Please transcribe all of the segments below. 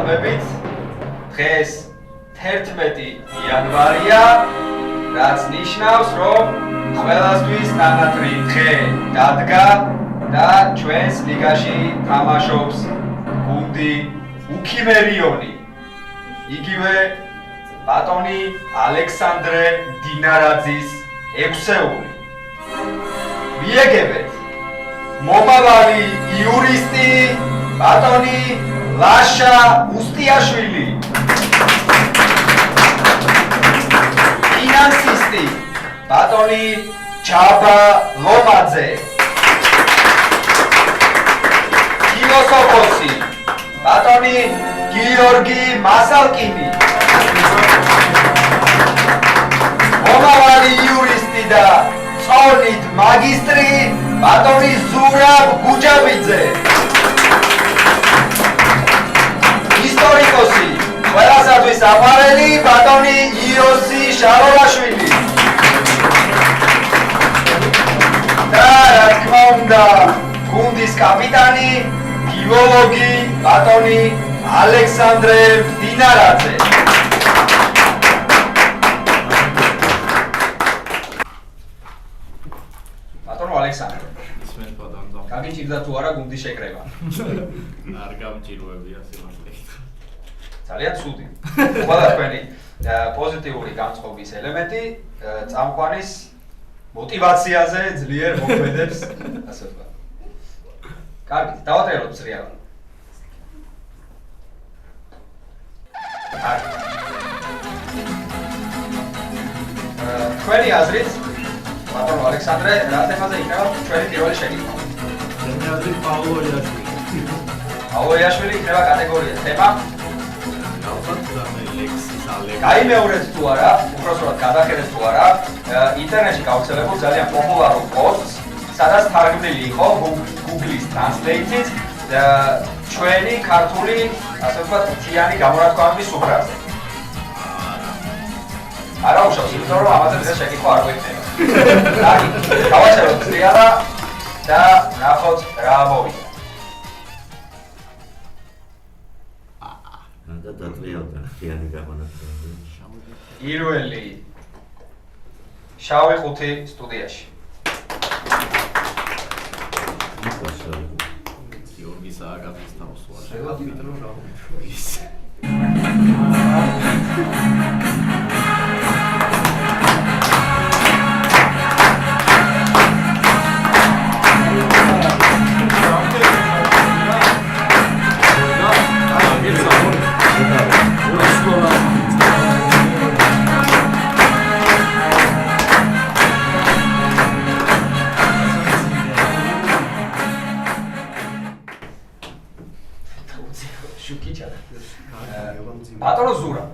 მოგესალმებით. დღეს 11 იანვარია, რაც ნიშნავს, რომ ყველასთვის თანატრი დღე დადგა და ჩვენს ლიგაში თამაშობს გუნდი უქიმერიონი. იგივე ბატონი ალექსანდრე დინარაძის ექვსეული. მიეგებეთ მომავალი იურისტი ბატონი ლაშა უსტიაშვილი. ფინანსისტი ბატონი ჯაბა ლომაძე. ფილოსოფოსი ბატონი გიორგი მასალკინი. მომავალი იურისტი და წონით მაგისტრი ბატონი ზურაბ გუჯაბიძე. ისტორიკოსი ყველასათვის აფარელი ბატონი იოსი შაროლაშვილი. და რა თქმა უნდა გუნდის კაპიტანი ფილოლოგი ბატონი ალექსანდრე დინარაძე. ბატონო ალექსანდრე, ისმენთ ბატონო. გაგიჭირდა თუ არა გუნდის შეკრება? არ გამჭირვებია სიმართლე. ძალიან ცუდი. ყველა თქვენი პოზიტიური განწყობის ელემენტი წამყვანის мотивациაზე ძლიერ მოქმედებს, ასე ვთქვათ. კარგი, დავატრიალოთ სრიალს. თქვენი აზრით, ბატონო ალექსანდრე, რა თემაზე იქნება ჩვენი პირველი შეკითხვა? ჩემი აზრით პაულო იაშვილი. პაულო იაშვილი იქნება კატეგორია თემა. გაიმეორეთ თუ არა, უпроსტად გადახედეთ თუ არა, ინტერნეტში გავრცელებულ ძალიან პოპულარულ პოსტს, სადაც თარგმნილი იყო Google-ის Translate-ით ჩვენი ქართული, ასე ვთქვათ, მთიანი გამონათქვამების სუფრაზე. არა უშავს, იმიტომ რომ ამაზე დღეს შეკითხვა არ გვექნება. კარგი, გავაჩეროთ სრიალა და ნახოთ რა მოვიდა. და დატრიალდა მთიანი გამონათქვამები. პირველი შავი ხუთი სტუდიაში. გიორგი სააკაძის თავს ვარ. შევაფიტრო რა ის. ბატონო ზურა,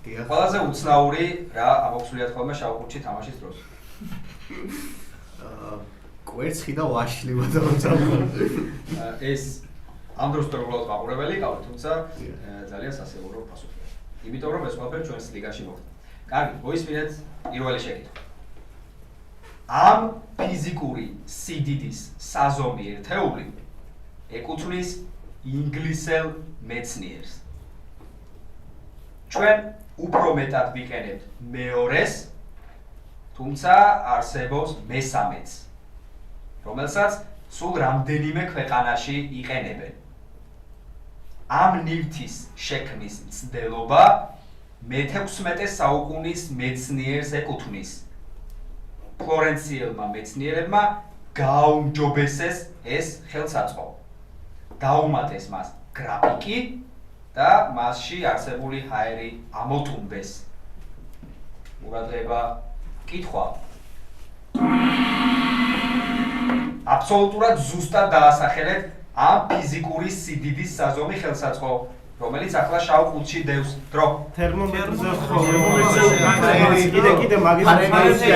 ყველაზე უცნაური რა ამოხსვლიათ ხოლმე შავ ხუთში თამაშის დროს? კვერცხი და ვაშლი ბატონო ძაბა. ეს ამ დროს თორემ გაყურებელი ყავთ, თუმცა ძალიან სასიამოვნო პასუხია. იმიტომ რომ ეს ყველაფერი ჩვენს ლიგაში მოხდა. კარგი, მოისმინეთ პირველი შეკითხვა. ამ ფიზიკური სიდიდის საზომი ერთეული ეკუთვნის ინგლისელ მეცნიერს. ჩვენ უფრო მეტად ვიყენებთ მეორეს, თუმცა არსებობს მესამეც, რომელსაც სულ რამდენიმე ქვეყანაში იყენებენ. ამ ნივთის შექმნის მცდელობა მე-16 საუკუნის მეცნიერს ეკუთვნის. ფლორენციელმა მეცნიერებმა გააუმჯობესეს ეს ხელსაწყო. დაუმატეს მას გრაფიკი და მასში არსებული ჰაერი ამოთუმბეს. ყურადღება, კითხვა. აბსოლუტურად ზუსტად დაასახელეთ ამ ფიზიკური სიდიდის საზომი ხელსაწყო, რომელიც ახლა შავ ხუთში დევს დრო. თერმომეტრზე კიდე მაგისტრალში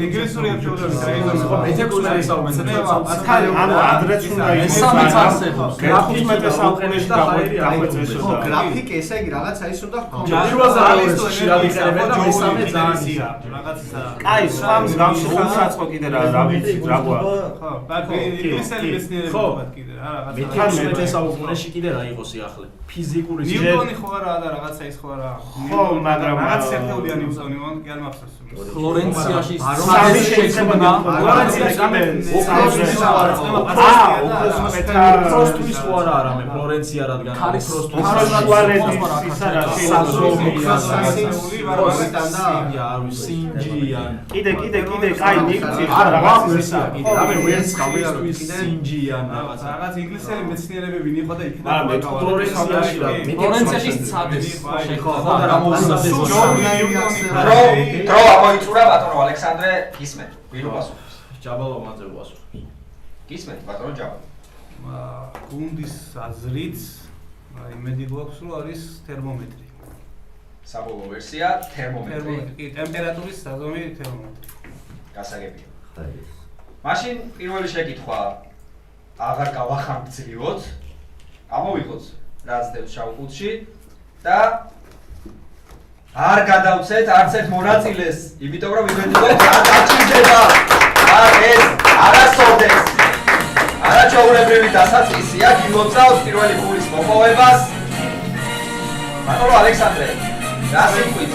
ინგლისური გრაფიკი ესე იგი რაღაცა ის უნდა აი სვამს გამშუხაცხო კიდე რა ვიცი რა გვაქვს ხო, ინგლისელი მეცნიერები ვართ კიდე. რა რაღაცა. მე-19 საუკუნეში კიდე რა იყო სიახლე? ფიზიკური ნიუტონი ხო არა და რაღაცა ის ხო არა. ხო, მაგრამ რაღაც ერთეულია ნიუტონი, მან კი არ მახსოვს. ფლორენციაში სამი შეიძლება ფლორენციაში პროსტუის ხო არა არამე ფლორენცია რადგან არის კიდე, კაი, ნიკცი რაღაც ისა. რამე ვერც გავიაროთ სინჯიან რაღაც ინგლისელი მეცნიერები ვინ იყო და იქნა ფლორენციაში რა ფლორენციაში ცადეს ხო და რა მოუსადეს დრო ამოიწურა ბატონო ალექსანდრე გისმენთ. ვინ უპასუხებს? ჯაბალო მაძე უპასუხებს. გისმენთ ბატონო ჯაბალო. გუნდის აზრით იმედი გვაქვს რომ არის თერმომეტრი. საბოლოო ვერსია თერმომეტრი. კი, ტემპერატურის საზომი თერმომეტრი. გასაგებია. მაშინ პირველი შეკითხვა აღარ გავახანგრძლივოთ. გამოვიღოთ რაც დევს შავ კუთში და არ გადავცეთ არც ერთ მონაწილეს, იმიტომ რომ იმედი გვაქვს რა დაჭირდება. ეს არასოდეს. არაჩვეულებრივი დასაწყისია გილოცავს პირველი ფულის მოპოვებას. ბატონო ალექსანდრე, რა სიყვით?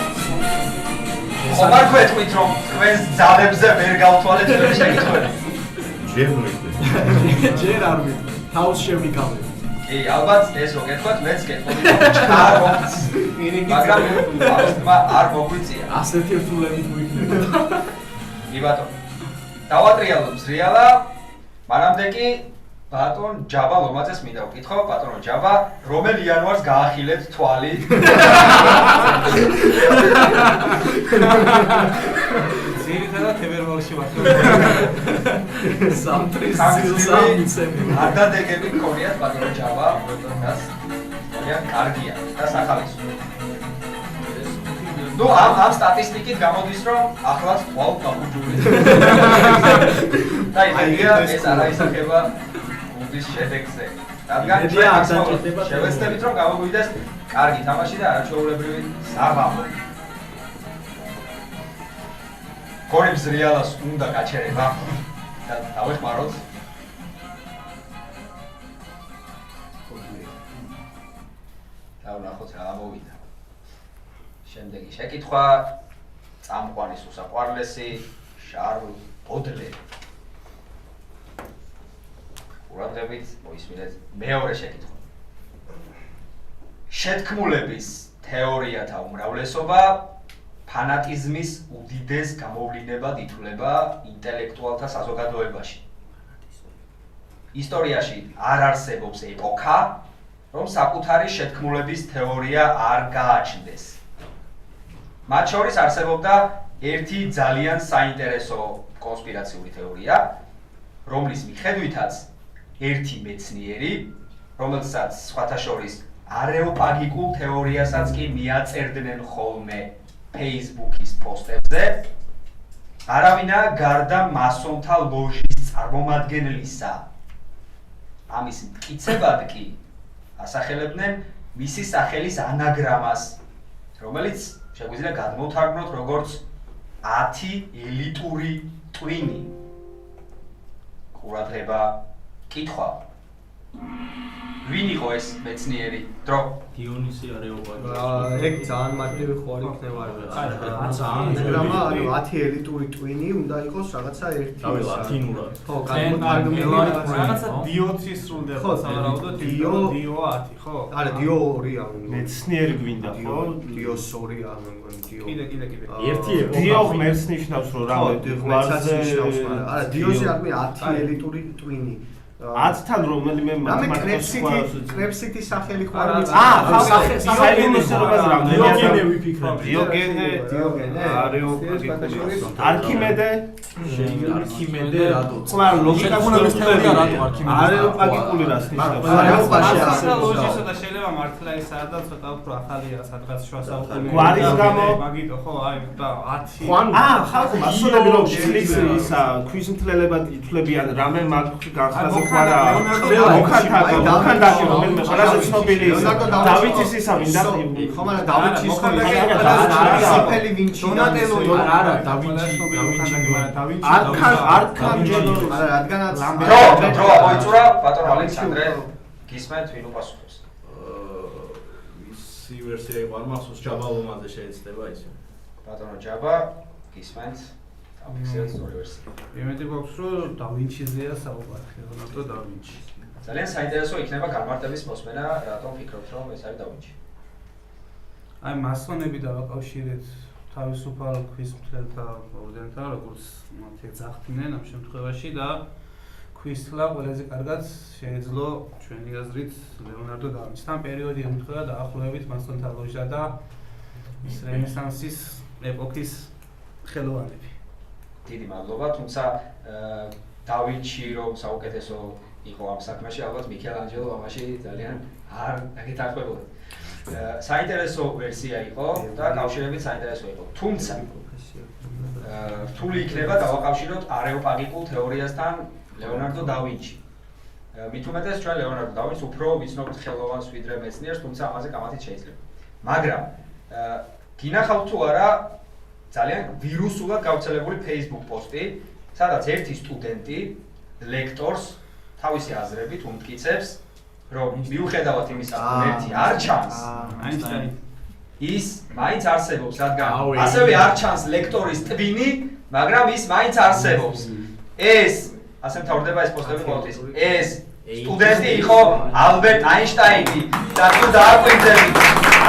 ხომ არ გვეტყვით რომ თქვენს ძალებზე ვერ გავთვალეთ თქვენი შეკითხვები? ჯერ არ ვიტყვი. თავს შევიკავებ. კი, ალბათ ეს რო გეტყვათ, მეც გეტყვი რომ ჩქარობთ. მაგრამ არ მოგვიწია. ასეთი რთულებით ვიქნებოდა. კი ბატონო. დავატრიალოთ ზრიალა, მანამდე კი ბატონ ჯაბა ლომაძეს მინდა ვკითხო, ბატონო ჯაბა, რომელი იანვარს გაახილეთ თვალი? ძირითადად თებერვალში ვარ. სამთრის სამიცემი. არ დადეგები გქონიათ ბატონო ჯაბა, როდესაც ძალიან კარგია და სახალისო. ნუ ამ სტატისტიკით გამოდის რომ ახლაც თვალ გაგუჯული. და იმედია ეს არ აისახება გუნდის შედეგზე. რადგან შევეცდებით რომ გამოგვიდეს კარგი თამაში და არაჩვეულებრივი საღამო. გონებს რეალას უნდა გაჩერება და დავეხმაროთ. დავნახოთ რა გამოვიდა. შემდეგი შეკითხვა წამყვანის უსაყვარლესი შარლ ბოდლერი. ყურადღებით მოისმინეთ მეორე შეკითხვა. შეთქმულების თეორიათა უმრავლესობა ფანატიზმის უდიდეს გამოვლინებად ითვლება ინტელექტუალთა საზოგადოებაში. ისტორიაში არ არსებობს ეპოქა, რომ საკუთარი შეთქმულების თეორია არ გააჩნდეს. მათ შორის არსებობდა ერთი ძალიან საინტერესო კონსპირაციული თეორია, რომლის მიხედვითაც ერთი მეცნიერი, რომელსაც სხვათა შორის არეოპაგიკულ თეორიასაც კი მიაწერდნენ ხოლმე Facebook-ის პოსტებზე, არავინა გარდა მასონთა ლოჟის წარმომადგენლისა. ამის მტკიცებად კი ასახელებდნენ მისი სახელის ანაგრამას, რომელიც შეგვიძლია გადმოვთარგმნოთ როგორც 10 ელიტური ტვინი. ყურადღება, კითხვა. ვინ იყო ეს მეცნიერი? დრო. დიონისი არეოპაგი. ეგ ძალიან მარტივი ხო არ იქნება რა. ძალიან მაგრამ 10 ელიტური ტვინი უნდა იყოს რაღაცა ერთი. დავი ლათინურად. ხო, გადმოთარგმნილი რაღაცა დიოც სრულდება სავარაუდოდ დილო 10, ხო? არა, დილო 2-ა. მეცნიერი გვინდა, ხო? დილოს 2-ა, დილო. კიდე. ერთი დილო ღმერთს ნიშნავს რომ რა გვარზე არა, დილოზე არ მე 10 ელიტური ტვინი. 10-თან რომელიმე კრეფსიტის სახელი ხო არ ვიცი. საინტერესოა დიოგენე ვიფიქრებ. დიოგენე არეოპაგიკული. არქიმედე არქიმედე რატო? ყველა ლოგიკას თეორია რატო არქიმედეს? არეოპაგიკული რას ნიშნავს? არეოპაში ლოჯიკასა და შეიძლება მართლა ის არ და ცოტა უფრო ახალია სადღაც შუა საუკუნეებში. გვარის გამო მაგიტო ხო, აი და 10. ხალხი მასწავლებელი რომ შლის ისა ქვიზმთლელებად ითვლებიან რამე მაგ განხაზი მოქანდაკე რომელიმე ყველაზე ცნობილი დავითის ისა მინდა ხო მაგრამ დავითის დონატელო არა დავინჩი არქანჯელო არა რადგანაც დრო მოიწურა ბატონო ალექსანდრე გისმენთ ვინ უპასუხებს ისი ვერსია იყო არ მახსოვს ჯაბალომაზე შეიძლება ისე ბატონო ჯაბა გისმენთ დავიქცევთ სწორი ვერსია იმედი გვაქვს რომ დავინჩიზეა საუბარი ლეონარდო დავინჩი ძალიან საინტერესო იქნება გამარტების მოსმენა რატომ ფიქრობთ რომ ეს არის დავინჩი აი მასონები დავაკავშირეთ თავისუფალ ქვისმთელთა ორდენთან როგორც მათი ძახდნენ ამ შემთხვევაში და ქვისთლა ყველაზე კარგად შეეძლო ჩვენი აზრით ლეონარდო დავინჩის ამ პერიოდი ემთხვევა დაახლოებით მასონთა ლოჟა და ის რენესანსის ეპოქის ხელოვანები დიდი მადლობა თუმცა დავინჩი რომ საუკეთესო იყო ამ საქმეში ალბათ მიქელანჯელო ამაში ძალიან არ დაგეთანხმებოდა საინტერესო ვერსია იყო და კავშირებით საინტერესო იყო თუმცა რთული იქნება დავაკავშიროთ არეოპაგიკულ თეორიასთან ლეონარდო დავინჩი მით უმეტეს ჩვენ ლეონარდო დავინჩს უფრო ვიცნობთ ხელოვანს ვიდრე მეცნიერს თუმცა ამაზე კამათით შეიძლება მაგრამ გინახავთ თუ არა ძალიან ვირუსულად გავრცელებული Facebook პოსტი სადაც ერთი სტუდენტი ლექტორს თავისი აზრებით უმტკიცებს რომ მიუხედავად იმისა რომ ერთი არ ჩანს ის მაინც არსებობს რადგან ასევე არ ჩანს ლექტორის ტვინი მაგრამ ის მაინც არსებობს ეს ასე მთავრდება ეს პოსტები ყოველთვის ეს სტუდენტი იყო ალბერტ აინშტაინი და თუ დააკვირდებით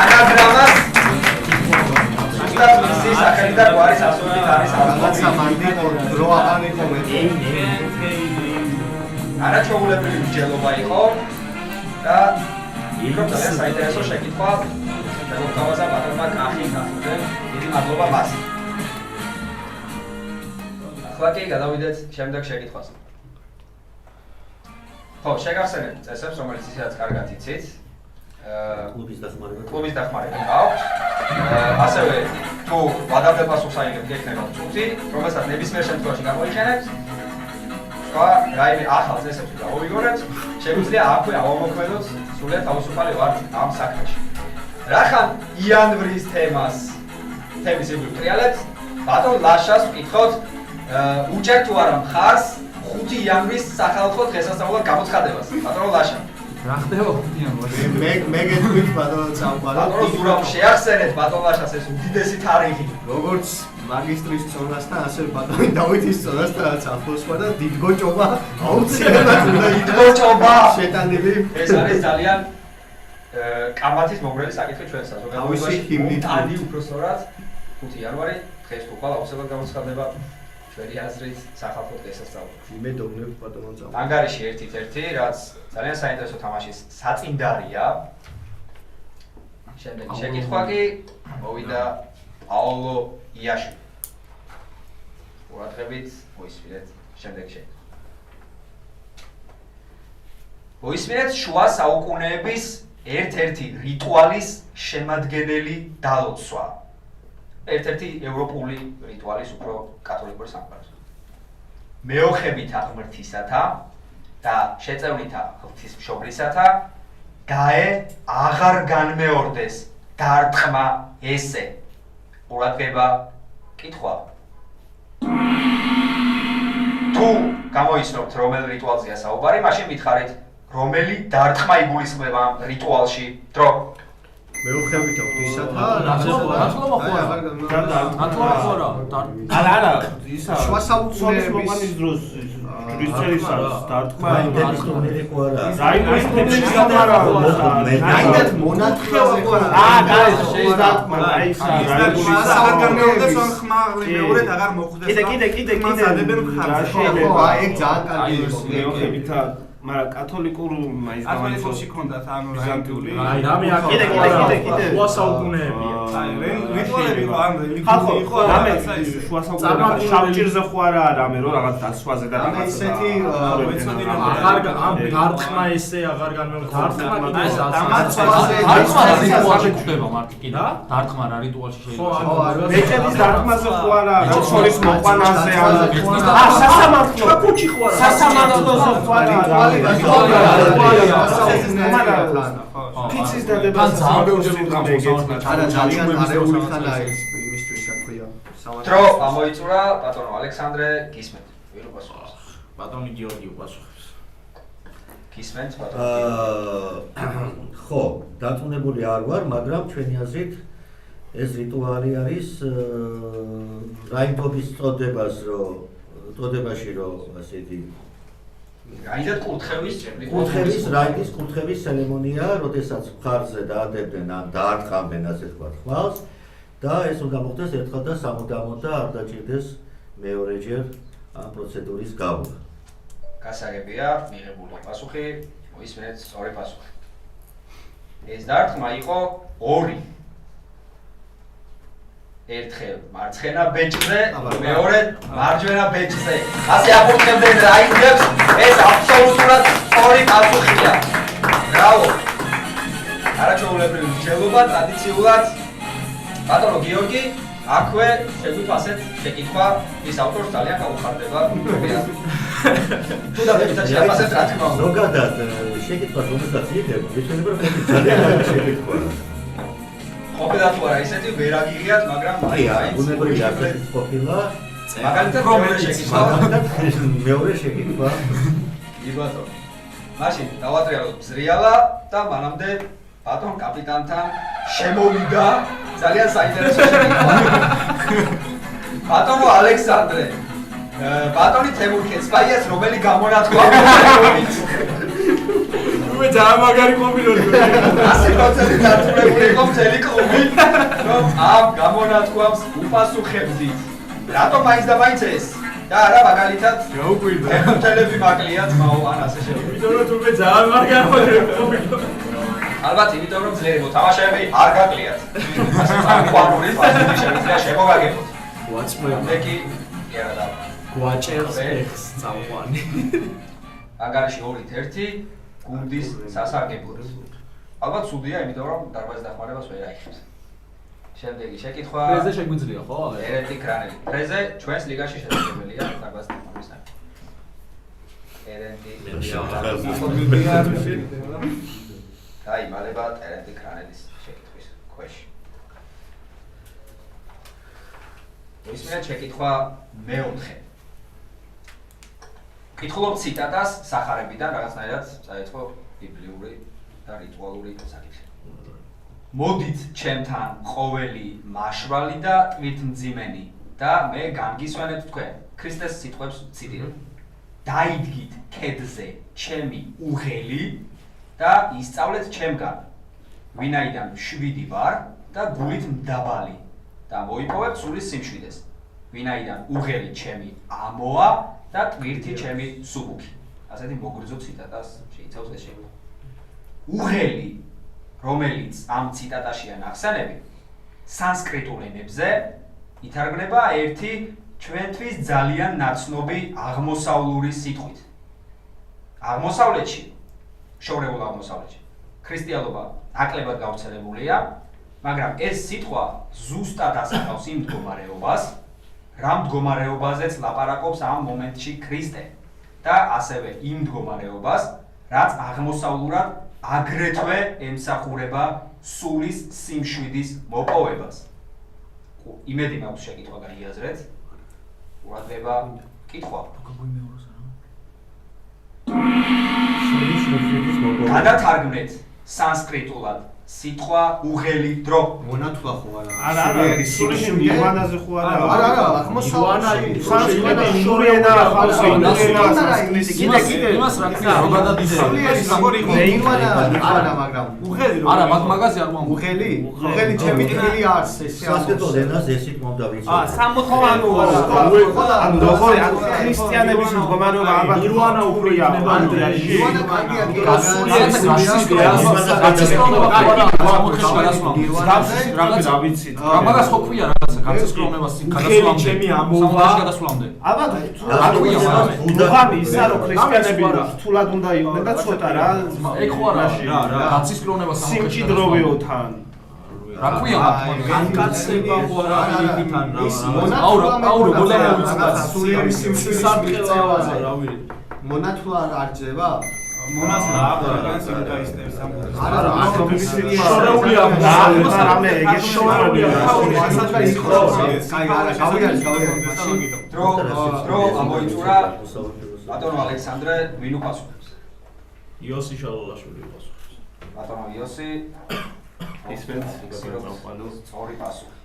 ანაგრამას ზუსტად მისი სახელი და გვარის ასოებით არის ალბათ სამანდი დრო აღარ იყო მეტი არაჩვეულებრივი მსჯელობა იყო და იქ ძალიან საინტერესო შეკითხვა მოგთავაზა ბატონმა კახიძე დიდი მადლობა მას ახლა კი გადავიდეთ შემდეგ შეკითხვაზე ხო შეგახსენებთ წესებს რომელიც ისედაც კარგად იცით კლუბის დახმარება გაქვთ ასევე თუ ვადაბელ პასუხს აიღებთ იქნება წუთი რომელსაც ნებისმიერ შემთხვევაში გამოიყენებთ რაიმე ახალ წესებს გავიგონებთ, შეგვიძლია აქვე ავამოქმედოთ სრულიად თავისუფალი ვართ ამ საქმეში. რახან იანვრის თემის იგივე ტრიალებთ, ბატონ ლაშას ვკითხოთ, უჭერთ თუ არა მხარს 5 იანვრის სახალხო დღესასწაულად გამოცხადებას. ბატონ ლაშა. რა ხდება 5 იანვარში? მე გეტყვით ბატონ წამყარო. ბატონ ზურავ შეახსენეთ ბატონ ლაშას ეს უდიდესი თარიღი. როგორც მაგისტრის წონასთან ასე ბატონი დავითის წონასთანაც ახლოს ვარ და დიდგოჭობა აუცილებლად უნდა დიდგოჭობა შეტანილი ეს არის ძალიან კამათის მომგვრელი საკითხი ჩვენ საზოგადოებაში ტანი უпроსტორად 5 იანვარი დღეს თუ ხვალ აუცილებლად გამოცხადება ჩვენი აზრით სახალხო დღესასწაულად იმედოვნებ ბატონო წამყარო ანგარიში ერთ-ერთი რაც ძალიან საინტერესო თამაშის საწინდარია შემდეგი შეკითხვა კი მოვიდა პაოლო იაშვილი ყურადღებით მოისმინეთ შემდეგი შეკითხვა. მოისმინეთ შუა საუკუნეების ერთ-ერთი რიტუალის შემადგენელი დალოცვა. ერთ-ერთი ევროპული რიტუალის უფრო კათოლიკური სამყაროს. მეოხებითა ღმრთისათა და შეწევნითა ღვთისმშობლისათა გაე აღარ განმეორდეს დარტყმა ესე. ყურადღება კითხვა თუ გამოიცნობთ რომელ რიტუალზეა საუბარი, მაშინ მითხარით რომელი დარტყმა იგულისხმება ამ რიტუალში დრო მეუხებითა ღვთისათა არა ისა შუა საუკუნეების დროს ჯვრისწერისა დარტყმა რაიმდენს გამარა რაიმდენ მონათხეზე დარტყმა აი ისა აღარ გამეორდეს რომ ხმაღლი მეორედ აღარ მოხვდეს კიდე ადებენ ხარჯს ხო აი ეგ ძალიან კარგი იყო მეუხებითა მაგრამ კათოლიკურ მაინც კათოლიკურში ქონდათ ანუ რაიმდული აი რამე აქ კიდე შუა საუკუნეებია აი რიტუალები იყო ან ხალხო იყო რამე შუა საუკუნეებში შავჭირზე ხო არა რამე რომ რაღაც დასვაზე და რაღაც ისეთი აღარ ამ დარტყმა ესე აღარ განმეორდა დარტყმა კიდე დარტყმა რიტუალში გვხვდება მარტო კიდე დარტყმა რა რიტუალში შეიძლება მეჭების დარტყმაზე ხო არა რაც შორის მოყვანაზე ან სასამართლო კუჩი ხო არა სასამართლოზე ხო არა ფიცის დადება ძალიან ბევრი ჯერ არა ძალიან არეული ხანა ის იმისთვის აქვია დრო ამოიწურა ბატონო ალექსანდრე გისმენთ. ვინ უპასუხებს? ბატონი გიორგი უპასუხებს. გისმენთ ბატონო. ხო, დაწუნებული არ ვარ, მაგრამ ჩვენი აზრით ეს რიტუალი არის რაინდობის წოდებაში რომ ასე იგი რაინდად კურთხევის ცერემონია, როდესაც მხარზე დაადებდნენ ან დაარტყამდნენ ასე ვთქვათ ხმალს და ეს უნდა მოხდეს ერთხელ და სამუდამოდ და არ დაჭირდეს მეორეჯერ ამ პროცედურის გავლა. გასაგებია, მიღებული პასუხი, მოისმენთ სწორი პასუხი. ეს დარტყმა იყო 2. ერთხელ მარცხენა ბეჭდზე, მეორე მარჯვენა ბეჭდზე. ასე აკურთხებდნენ რაინდებს, ეს აბსოლუტურად სწორი პასუხია. ბრავო. არაჩვეულებრივი მსჯელობა ტრადიციულად ბატონო გიორგი, აქვე შეგვიძლია ასეთ შეკითხვა, ის ავტორს ძალიან გაუხარდება. თუ დაგეცათ შეფასეთ რა თქმა უნდა. ზოგადად შეკითხვას რომელსაც იღებ, შეიძლება რომ ძალიან არის შეკითხვა. ყოფილა თუ არა ისეთი ვერ აგიღიათ, მაგრამ აი, ბუნებრივია ასეთი ყოფილა. მაგალითად მეორე შეკითხვა. მეორე შეკითხვა. იბატონო. მაშინ დავატრიალოთ ზრიალა და მანამდე ბატონ კაპიტანთან შემოვიდა ძალიან საინტერესო შეკითხვა. ბატონო ალექსანდრე, ბატონი თემურ კეცბაიას რომელი გამონათქვა მოგვიგონით? მე ძამაგარი ყოფილოდი. ასე პროცესი დაწურებული იყო მთელი კლუბი, რომ ამ გამონათქვამს უპასუხებდით. რატომ მაინც და მაინც ეს? და არა მაგალითად გაუკვირდა. თემურთელები მაკლია ძმაო ან ასე შემდეგ. იმიტომ რომ თუმე ძამაგარი ყოფილოდი. ალბათ იმიტომ რომ ძლიერი მოთამაშეები არ გაკლიათ. ასე სამყაროური ფასი შემიძლია შემოგაგებოთ. გვაჭმება. ეკი არა და გვაჭერს ეხს წამყვანი. ანგარიში 2-1 გუნდის სასარგებლოდ. ალბათ სუდია, იმიტომ რომ დარბაზის დახმარებას ვერ აიხებს. შემდეგი შეკითხვა. ფრეზე შეგვიძლია ხო? ერეტი კრანელი. ფრეზე ჩვენს ლიგაში შესაძლებელია დარბაზის დახმარებასთან. ერეტი აი, მალება ერეტი კრანელის შეკითხვის ქვეშ. ისმენთ შეკითხვა მე-4. კითხულობ ციტატას სახარებიდან რაღაცნაირად წაეწყო ბიბლიური და რიტუალური საკითხი. მოდით ჩემთან ყოველი მაშვალი და ტვირთმძიმენი და მე გამგისვენებთ თქვენ. ქრისტეს სიტყვებს ციტირებ. დაიდგით ქედზე ჩემი უღელი და ისწავლეთ ჩემგან. ვინაიდან 7 ვარ და გულით მდაბალი და მოიპოვებ სულის სიმშვიდეს. ვინაიდან უღელი ჩემი ამოა და ტვირთი ჩემი სუბუქი. ასეთი მოგრძო ციტატას შეიცავს ეს შეკითხვა. უღელი, რომელიც ამ ციტატაშია ნახსენები, სანსკრიტულ ენებზე ითარგმნება ერთი ჩვენთვის ძალიან ნაცნობი აღმოსავლური სიტყვით. აღმოსავლეთში, შორეულ აღმოსავლეთში, ქრისტიანობა ნაკლებად გავრცელებულია, მაგრამ ეს სიტყვა ზუსტად ასახავს იმ მდგომარეობას, რა მდგომარეობაზეც ლაპარაკობს ამ მომენტში ქრისტე და ასევე იმ მდგომარეობას, რაც აღმოსავლურად აგრეთვე ემსახურება სულის სიმშვიდის მოპოვებას. იმედი მაქვს შეკითხვა გაიაზრეთ. ყურადღება, კითხვა. გადათარგმნეთ სანსკრიტულად სიტყვა უღელი დრო. მონათქვა ხო არა? არა, სულიში მირვანაზე ხო არა? არა, აღმოსავლეთში. სანსკრიტი შორენა ხალხი, იმას რა ქვია, რომ გადადიდება. არა, მაგრამ უღელი რო. არა, მაგაზე არ ვამბობ. უღელი ჩემი თბილი არც ესე სასკეტო ენას ესით მომდა ვიცი. სამოთხოვნოა. ანუ როგორ ქრისტიანების მდგომარეობა ალბათ ნირვანა უფრო იქნება ანდრიაში. ნირვანა კარგია, რა ვიცით. მაგას ხო ქვია რაღაცა განსაკუთრებას გადასვლამდე. ჩემი ამოვა გადასვლამდე. ალბათ უღანი ისა რომ ქრისტიანები რთულად უნდა იყვნენ და ცოტა რა ეგ ხო არა რა განსაკუთრება სიმჭიდროვეო თან. რა ქვია განკაცება ხო არა იქიდან რა. აურო გოლამოვიცდა სულიერი სიმშვიდის მიღწევაზე. მონათქვა არ ჭება? მონაზრა აღარ სინდაისტებს ამბობს. შორეული აქვს რამე ეგ შორეული დრო ამოიწურა ბატონო ალექსანდრე ვინ უპასუხებს? იოსი შალოლაშვილი პასუხობს. ბატონო იოსი ისმენთ გასაგებია. სწორი პასუხი.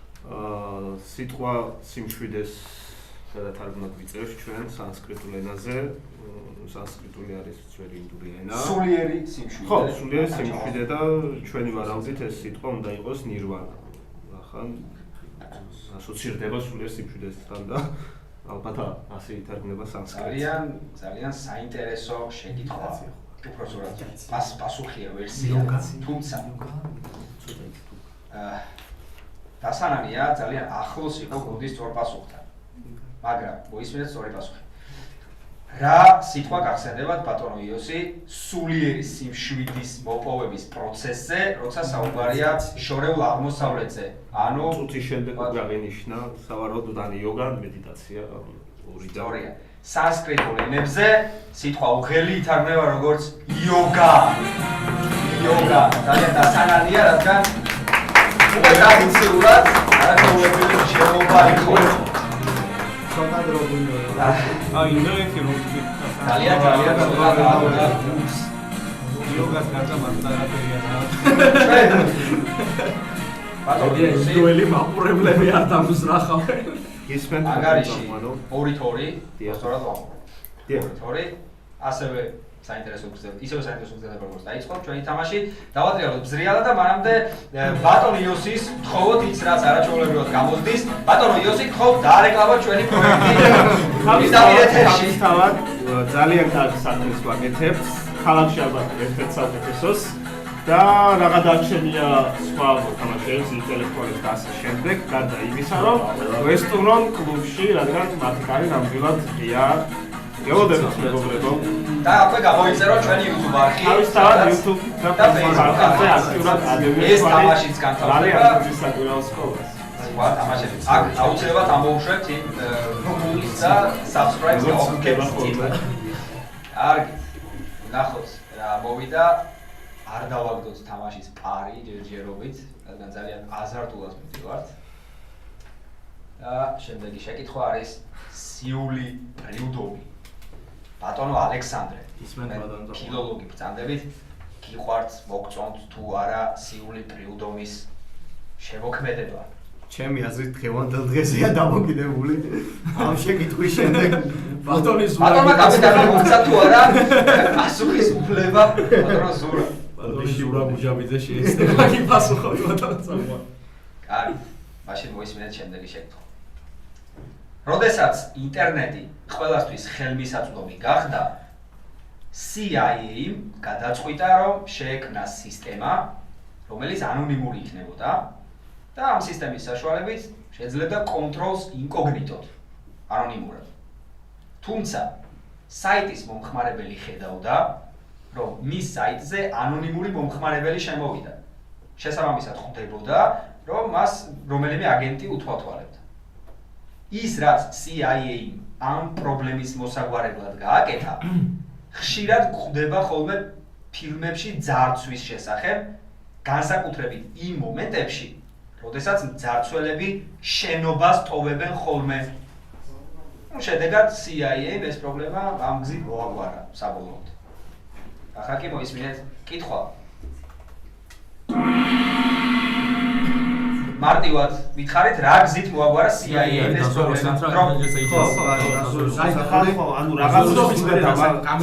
სიტყვა სიმშვიდეს გადათარგმნად ვიწერს ჩვენ სანსკრიტულ ენაზე. სანსკრიტული არის ძველი ინდური ენა. სულიერი სიმშვიდე. ხო, სულიერი სიმშვიდე და ჩვენი ვარაუდით ეს სიტყვა უნდა იყოს ნირვანა. ახლა ასოცირდება სულიერ სიმშვიდესთან და ალბათ ასე ითარგმნება სანსკრიტში. ძალიან საინტერესო შეკითხვა. უпроსურად პასუხია ვერსია, თუმცა დასანანია ძალიან ახლოს იყო გუნდის სწორ პასუხთან. მაგრამ მოისმინეთ სწორი პასუხი. რა სიტყვა გახსენდებათ ბატონო იოსი სულიერი სიმშვიდის მოპოვების პროცესზე, როცა საუბარია შორეულ აღმოსავლეთზე. ანუ წუთის შემდეგ უკვე აღინიშნა სავარაუდოდ იოგა, მედიტაცია, ორი ისტორია. სანსკრიტულ ენებზე სიტყვა უღელი ითარგმნება როგორც იოგა. იოგა ძალიან დასანანია, რადგან უკვე ტრადიციულად არაჩვეულებრივი შეობა იყო. ცოტა დრო გუნდოდა. ინდოეთი რომ ძალიან ცოტა დაავადდა. იოგას გარდა მას არაფერია. ბატონო იოსი ინდოელი მაყურებლები არ დამზრახავენ. ისმენთ ანგარიში 2-2 სწორად ვამბობ. დიახ. 2 ასევე საინტერესო გზები, ისევე საინტერესო გზები როგორც დაიწყო ჩვენი თამაში. დავატრიალოთ ბზრიალა და მანამდე ბატონო იოსის თხოვოთ ის რაც არაჩვეულებრივად გამოსდის. ბატონო იოსი თხოვთ დაარეკლამოთ ჩვენი პროექტი. თავისთავად ძალიან კარგი საქმეს ვაკეთებთ. ქალაქში ალბათ ერთ-ერთ საუკეთესოს და რაღაც დარჩენია სხვა მოთამაშეებს ინტელექტუალის და ასე შემდეგ, გარდა იმისა, რომ ვესტურონ კლუბში, რადგან მათი კარი ნამდვილად ღია. გეოდებით მეგობრებო. და აქვე გამოიწერო ჩვენი YouTube არხი. თავისთავად YouTube და Facebook არხზე აქტიურად ადევენ. ეს თამაშიც განთავსდება. არის საკვირაო სკოლას. სხვა თამაშები. აქ აუცილებლად ამოუშვებთ იმ რუკულის და subscribe-ს გაუკეთებთ. კარგი. ნახოთ რა მოვიდა. არ დავაგდოთ თამაშის პარი ჯერჯერობით, რადგან ძალიან აზარტულად მივდივართ. და შემდეგი შეკითხვა არის სიული პრიუდომი. ბატონო ალექსანდრე, ფილოლოგი ბრძანდებით, გიყვართ მოგწონთ თუ არა სიული პრიუდომის შემოქმედება? ჩემი აზრით დღევანდელ დღესია დამოკიდებული ამ შეკითხვის შემდეგ ბატონმა კაპიტანი მოგცა თუ არა პასუხის უფლება ბატონო ზურა. ბატონი ჟურა მუჟაბიძე შეიძლება გიპასუხოთ ბატონო. კარგი, მაშინ მოისმინეთ შემდეგი შეკითხვა. როდესაც ინტერნეტი ყველასთვის ხელმისაწვდომი გახდა, CIA-მ გადაწყვიტა, რომ შეექმნა სისტემა, რომელიც ანონიმური იქნებოდა და ამ სისტემის საშუალებით შეძლებდა კონტროლს ინკოგნიტოდ, ანონიმურად. თუმცა, საიტის მომხმარებელი ხედავდა, რომ მის საიტზე ანონიმური მომხმარებელი შემოვიდა. შესაბამისად ხვდებოდა, რომ მას რომელიმე აგენტი უთვალთვალებდა. ის რაც CIA-მ ამ პრობლემის მოსაგვარებლად გააკეთა, ხშირად გვხვდება ხოლმე ფილმებში ძარცვის შესახებ, განსაკუთრებით იმ მომენტებში, როდესაც მძარცველები შენობას ტოვებენ ხოლმე. შედეგად CIA-მ ეს პრობლემა ამ გზით მოაგვარა საბოლოოდ. ახლა კი მოისმინეთ კითხვა. მარტივად მითხარით რა გზით მოაგვარა CIA-მ ეს პრობლემა. ანუ რაღაცნაირად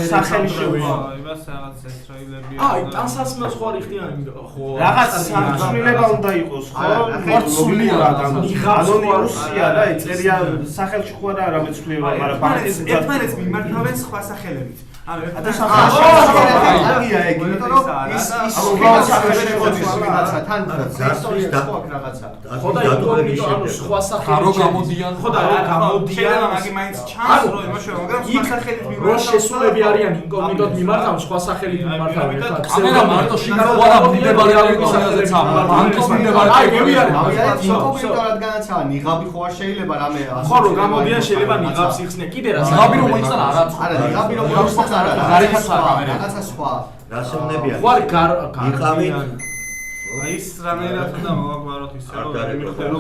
სახელი შეუვა. იმას რაღაც ესრაილები. აი, ტანსაცმელს ხო არ იხდიან ხო? რაღაც სამცვლელება უნდა იყოს, ხო? მორცულიერად ანონიმუსია და ეწერია სახელში ხო არა რამე ცვლილება, მაგრამ ბანკის ერთმანეთს მიმართავენ სხვა სახელებით. და აგია ეგ, იმიტომ რომ ის სახელში ხოდის რაღაცა თან ზარცვის და რაღაცა. ხო და ანუ სხვა სახელი რო გამოდიან ხო და რა გამოდიან, მაგრამ მაინც ჩანს რომ იმაშოვა, მაგრამ სხვა სახელით რო შესულები არიან ინკოგნიტოდ მიმართავენ, სხვა სახელით მიმართავენ. კამერა მარტო შეგაყვა და მიმდებარე ალგორითმაზეც ამა. ბანკის მიმდებარე ინკოგნიტო რადგანაცაა ნიღაბი ხო არ შეიძლება რამე ხო რო გამოდიან შეიძლება ნიღაბს იხსნიან კიდე რა. ნიღაბი რომ მოიწონა არა. არა ნიღაბი რომ გარეთაც არ კამერები. რაღაცა სხვა. რასევნებიან? ხوار იყავით აი ის რამერად უნდა მოვაგვაროთ ისე რომ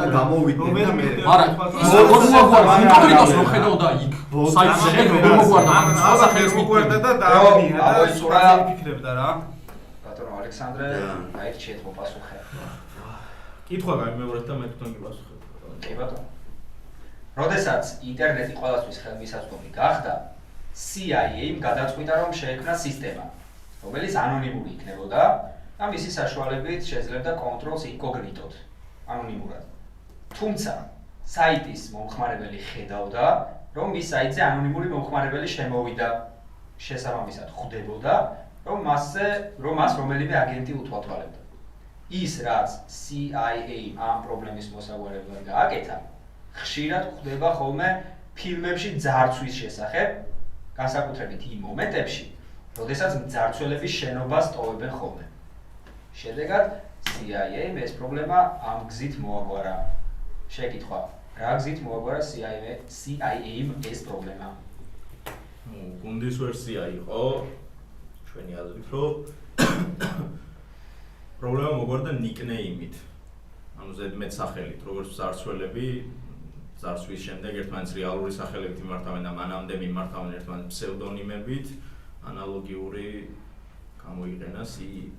და გამოვიდნენ და მე არა, როგორ მოგვარდა? ინკოგნიტოს რო ხედავდა იქ. საიტზე როგორ მოგვარდა? სახელს მოგვარდა და დაამბია და ავოიცურა. ფიქრებდა რა. ბატონო ალექსანდრე, გაიჩიეთ მოპასუხე. კითხვა გამიმეორეთ და მე თვითონ გიპასუხებ. კი ბატონო. როდესაც ინტერნეტი ყველასთვის ხელმისაწვდომი გახდა, CIA-მ გადაწყვიტა რომ შეექმნა სისტემა, რომელიც ანონიმური იქნებოდა და მისი საშუალებით შეძლებდა კონტროლს ინკოგნიტოდ, ანონიმურად. თუმცა, საიტის მომხმარებელი ხედავდა, რომ მის საიტზე ანონიმური მომხმარებელი შემოვიდა, შესაბამისად ხვდებოდა, რომ მას რომელიმე აგენტი უთვალთვალებდა. ის, რაც CIA-მ ამ პრობლემის მოსაგვარებლად გააკეთა, ხშირად ხვდება ხოლმე ფილმებში ძარცვის შესახებ, განსაკუთრებით იმ მომენტებში, როდესაც მძარცველები შენობას ტოვებენ ხოლმე. შედეგად, CIA-მ ეს პრობლემა ამ გზით მოაგვარა. შეკითხვა, რა გზით მოაგვარა CIA-მ ეს პრობლემა? გუნდის ვერსია იყო ჩვენი აზრით, რომ პრობლემა მოგვარდა ნიკნეიმით. ანუ ზედმეტ სახელით, როგორც ძარცველები ძარცვის შემდეგ ერთმანეთს რეალური სახელებით იმართავენ და მანამდე მიმართავენ ერთმანეთს ფსევდონიმებით, ანალოგიური გამოიყენა CIA.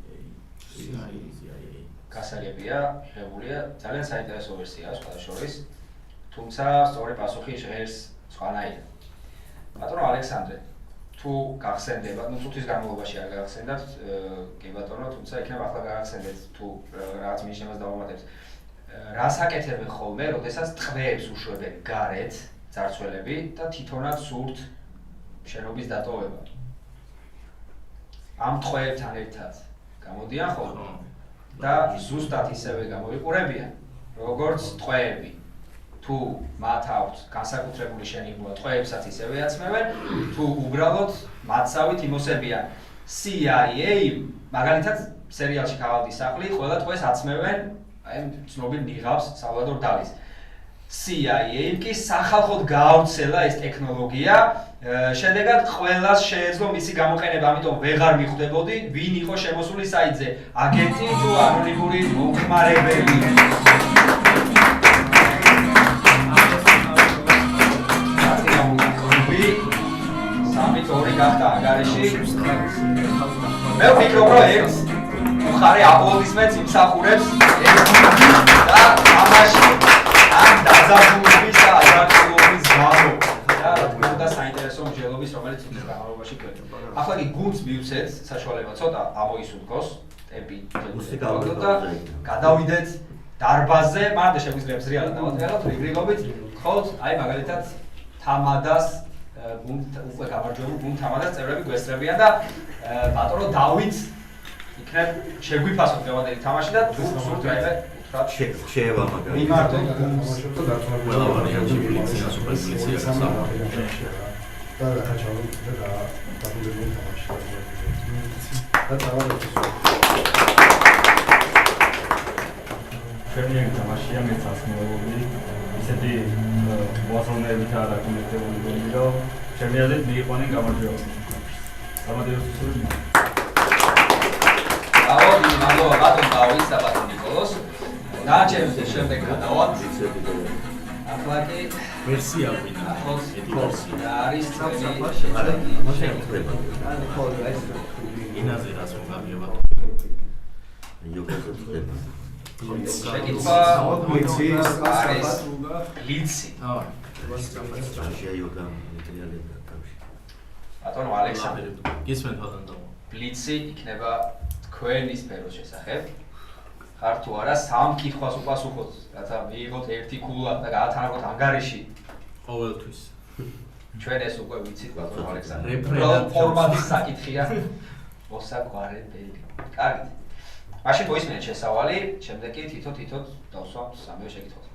გასაგებია, ღებულია, ძალიან საინტერესო ვერსია სხვა შორის, თუმცა სწორი პასუხი ჟღერს სხვანაირად. ბატონო ალექსანდრე, თუ გახსენდება, წუთის განმავლობაში არ გახსენდათ, კი ბატონო, თუმცა იქნება ახლა გახსენდეთ თუ რაღაც მინიშნებას დავამატებთ. რას აკეთებენ ხოლმე, როდესაც ტყვეებს უშვებენ გარეთ ძარცველები და თვითონაც სურთ შენობის დატოვება. ამ ტყვეებთან ერთად გამოდიან ხოლმე და ზუსტად ისევე გამოიყურებიან, როგორც ტყვეები. თუ მათ აქვთ განსაკუთრებული შენიღბვა, ტყვეებსაც ისევე აცმევენ, თუ უბრალოდ მათსავით იმოსებიან. CIA-მ, მაგალითად, სერიალში „ქაღალდის სახლი“ ყველა ტყვეს აცმევენ აი ცნობილ ნიღავს სალვადორ დალის. CIA-მ კი სახალხოდ გაავრცელა ეს ტექნოლოგია, შედეგად ყველას შეეძლო მისი გამოყენება, ამიტომ ვეღარ მიხვდებოდი, ვინ იყო შემოსული საიტზე, აგენტი თუ ანონიმური მომხმარებელი. სამით ორი გახდა ანგარიში. მე ვფიქრობ, რომ ერთ მხარე აპლოდისმენტს იმსახურებს და ამაში ამ დაძაბულობის და აზარტულობის გამო და საინტერესო მსჯელობის, რომელიც იმ განმავლობაში გვექნება. ახლა კი გუნდს მივცეთ საშუალება ცოტა ამოისურგოს ტემპი და გადავიდეთ დარბაზზე, მანამდე შეგვიძლია ზრიალად დავატრიალოთ, რიგრიგობით, ხოთ, აი მაგალითად თამადას უკვე გამარჯვებულ გუნდ თამადას წევრები გვესწრებიან და ბატონო დავით იქნებ შეგვიფასოთ გავადელი თამაში და თუ სურთ რაიმე უთხრათ შეევა მაგალითად. მიმართოთ გუნდს ყველა ვარიანტი ბლიცია, სუპერბლიცია და რახაჩავით და დაბლებული თამაში და დავაწყოთ. ჩემი თამაშია მეც ასმეულობდი ისეთი მოაზროვნეებით არ აკონექტებული გონი რომ ჩემი აზრით მიიყვანენ გამარჯვება. გამარჯვებული. მადლობა ბატონ დავით და ბატონ ნიკოლოს. დააჩერებთ შემდეგ გადავალთ. ახლა კი ვერსია ვინა. ახლოს ვერსია. და არის წელი ინაზე რას მოგაგება? იოგაზე ხდება. შეკითხვა ბლიცი არის ბლიცი. იოგა მეტრიალები თავში. ბატონო ალექსანდრე, გისმენთ ბატონო. ბლიცი იქნება თქვენი სფეროს შესახებ. ხარ თუ არა სამ კითხვას უპასუხოთ, რათა მიიღოთ ერთი ქულა და გაათანაბროთ ანგარიში. ყოველთვის. ჩვენ ეს უკვე ვიცით ბატონო ალექსანდრე. რეფერენდუმი ფორმატის საკითხია. მოსაგვარებელი. კარგი. მაშინ მოისმენთ შესავალი, შემდეგ კი თითო-თითოდ დავსვამთ სამივე შეკითხვას.